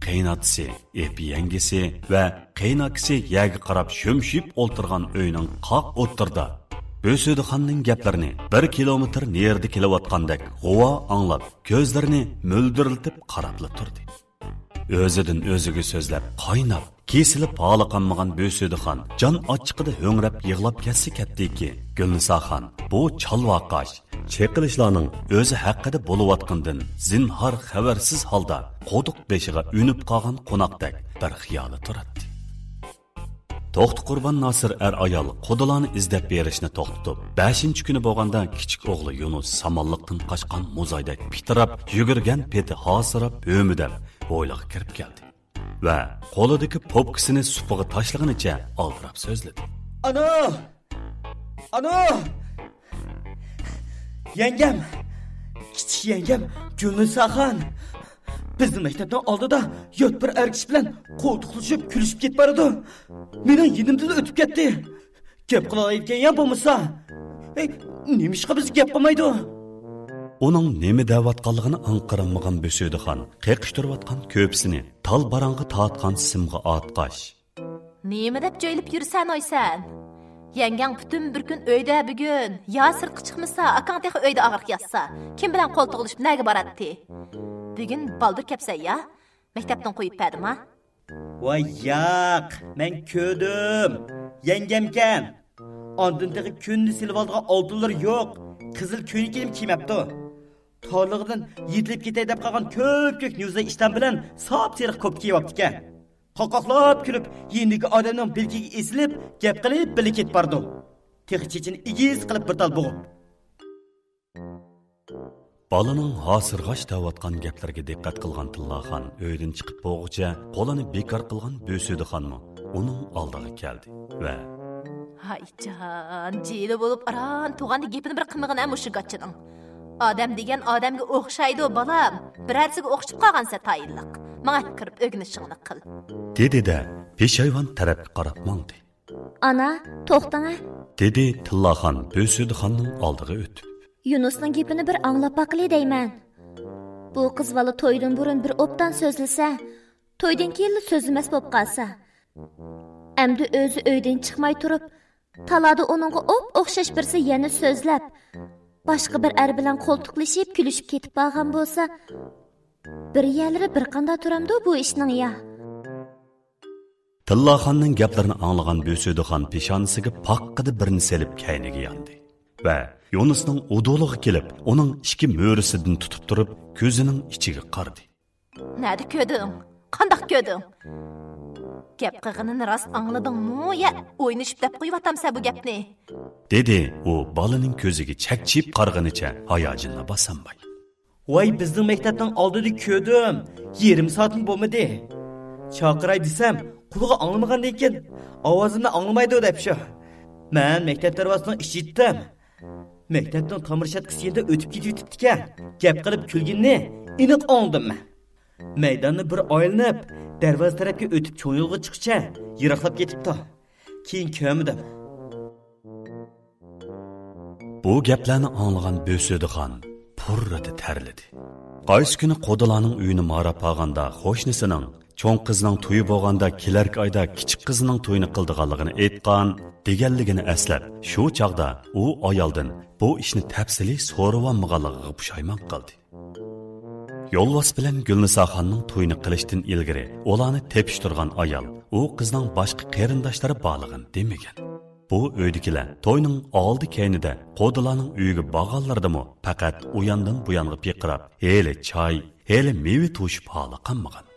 qaynotasi, epi yangisi va qaynokasi yaga qarab shumshib o'ltirgan uyning qoq o'tirda Bo'suydiganning gaplarini 1 kilometr nerida kelayotgandek g'uvo anglab, ko'zlarini mo'ldiriltib qarabla turdi. O'zidan o'ziga so'zlab, qaynab, kesilib holi qolmagan Bo'suydigan jon ochiqida ho'ngrab yig'lab ketsa ketdiki, Gulnisoxon bu chalvaqash, cheqilishlarning o'zi haqida bo'layotgandan zinhor xabarsiz holda qo'duq beshiga unib qolgan qo'noqdek bir xiyoli turadi. To'xti Qurban Nasir ayol qo'dilarni izlab berishni to'xtatib, 5-kuni bo'lganda kichik o'g'li Yunus samonliqdan qochgan muzaydak pitirab, yugurgan peti hosirab, o'midab, o'yliq kirib keldi. Va qo'lidagi popkisini supiga tashlaganicha oldirab so'zladi. Ana! Yengam, kichik yengam Gulnisoxon bizning maktabdan oldida yot bir erkish bilan qo'ltiqlashib kulishib ketib boradi. Mening yinimdan o'tib ketdi. Gap qilayotgan ya bo'lmasa, nimishqa biz gap qilmaydi? Uning nima da'vatganligini anqiranmagan Bo'suydigan qeqishtirayotgan ko'psini tal barang'i tatgan simga atqash. Nima deb jo'ylib yursan oysan? Yangang butun bir kun uyda bugun, ya sirtqa chiqmasa, akang tex uyda og'riq yatsa, kim bilan qo'ltiqlashib nega boradi? Bugün baldır kepsen ya, mektepten koyup verdim ha? Vay yak, men ködüm, yengemken. Andın teği künni silip aldığın altınlar yok, kızıl köyünü kelim kiymepti. Tarlığından yetilip ketey dep kalgan köp nüzde işten bilen sap serih köp kiyyaptike. Qaqaqlap külüp, yendiki adamdan bilgiga esilip, gap qilib bili ketib bordi. Teği chechini igiz qilib bir tal bo'g'ib. Balaning hosirg'ash davotgan gaplarga diqqat qilgan Tillaxon uydan chiqib bo'g'icha qo'lini bekor qilgan Bo'suydiganmi uning oldiga keldi va haycan jeli bo'lib aran tug'andi gapini bir qilmagan ham o'sha g'achining. Odam degan odamga o'xshaydi balam. Birarsiga o'xshib qolgansa tayinliq. Menga kirib o'gnishingni qil. Dedi-de peshayvon tarafga qarab mangdi. Ana, to'xtang. Dedi Tillaxon Bo'suydiganning oldiga o'tib. Yunusning gapini bir anglab baqili deyman. Bu qiz bola to'ydan burun bir opdan so'zlasa, to'ydan keyin so'zlamas bo'lib qolsa, endi o'zi uydan chiqmay turib, talada uningga o'xshash birsi yana so'zlab, boshqa bir er bilan qo'ltiqlashib, kulishib ketib qolgan bo'lsa, bir yerlari bir qanday turamdi bu ishning ya. Tillaxonning gaplarini anglagan Bo'suydigan peshonasiga paqqida birini selib kayniga yondi va Yunusning udulig'i kelib, uning ikki mo'risidan tutib turib, ko'zining ichiga qaradi. Nada ko'rding? Qandoq ko'rding? Gap qilganini rost angladingmi yo o'ynashib deb qo'yatamsan bu gapni? Dedi u balaning ko'ziga chakchib qarganicha hayojonla bosanmay. Voy bizning maktabdan oldida ko'rdim. Yarim soatning bo'lmadi. Chaqiray desam, qulig'i anglamagandan keyin ovozimni anglamaydi deb shu. Men maktab darvozasidan eshitdim. Maktabdan tomir shatkisi yerda o'tib ketib ekan. Gap qilib kulginni aniq angladim men. Maydonni bir aylanib, darvoza tarafga o'tib cho'ng yo'lga chiqcha, yiroqlab ketibdi. Keyin ko'midim. Bu gaplarni anglagan Bo'södixon purrati tarlidi. Qaysi kuni Qo'dilarning uyini marab olganda qo'shnisining cho'ng qizning to'yi bo'lganda kelarki oyda kichik qizining to'yini qildiganligini aytgan deganligini eslab, shu chaqda u ayoldan bu ishni tafsiliy so'ravanmaganligiga pushaymon qildi. Yo'lvos bilan Gulnisoxonning to'yini qilishdan ilgari ularni tepishtirgan ayol u qizning boshqa qarindoshlari borligini demagan. Bu uydagilar to'yning oldi keynida Qo'dilarning uyiga borganlardimi faqat u yandan bu yonga piqirab, "Heli choy, heli meva to'shib holi qanmagan."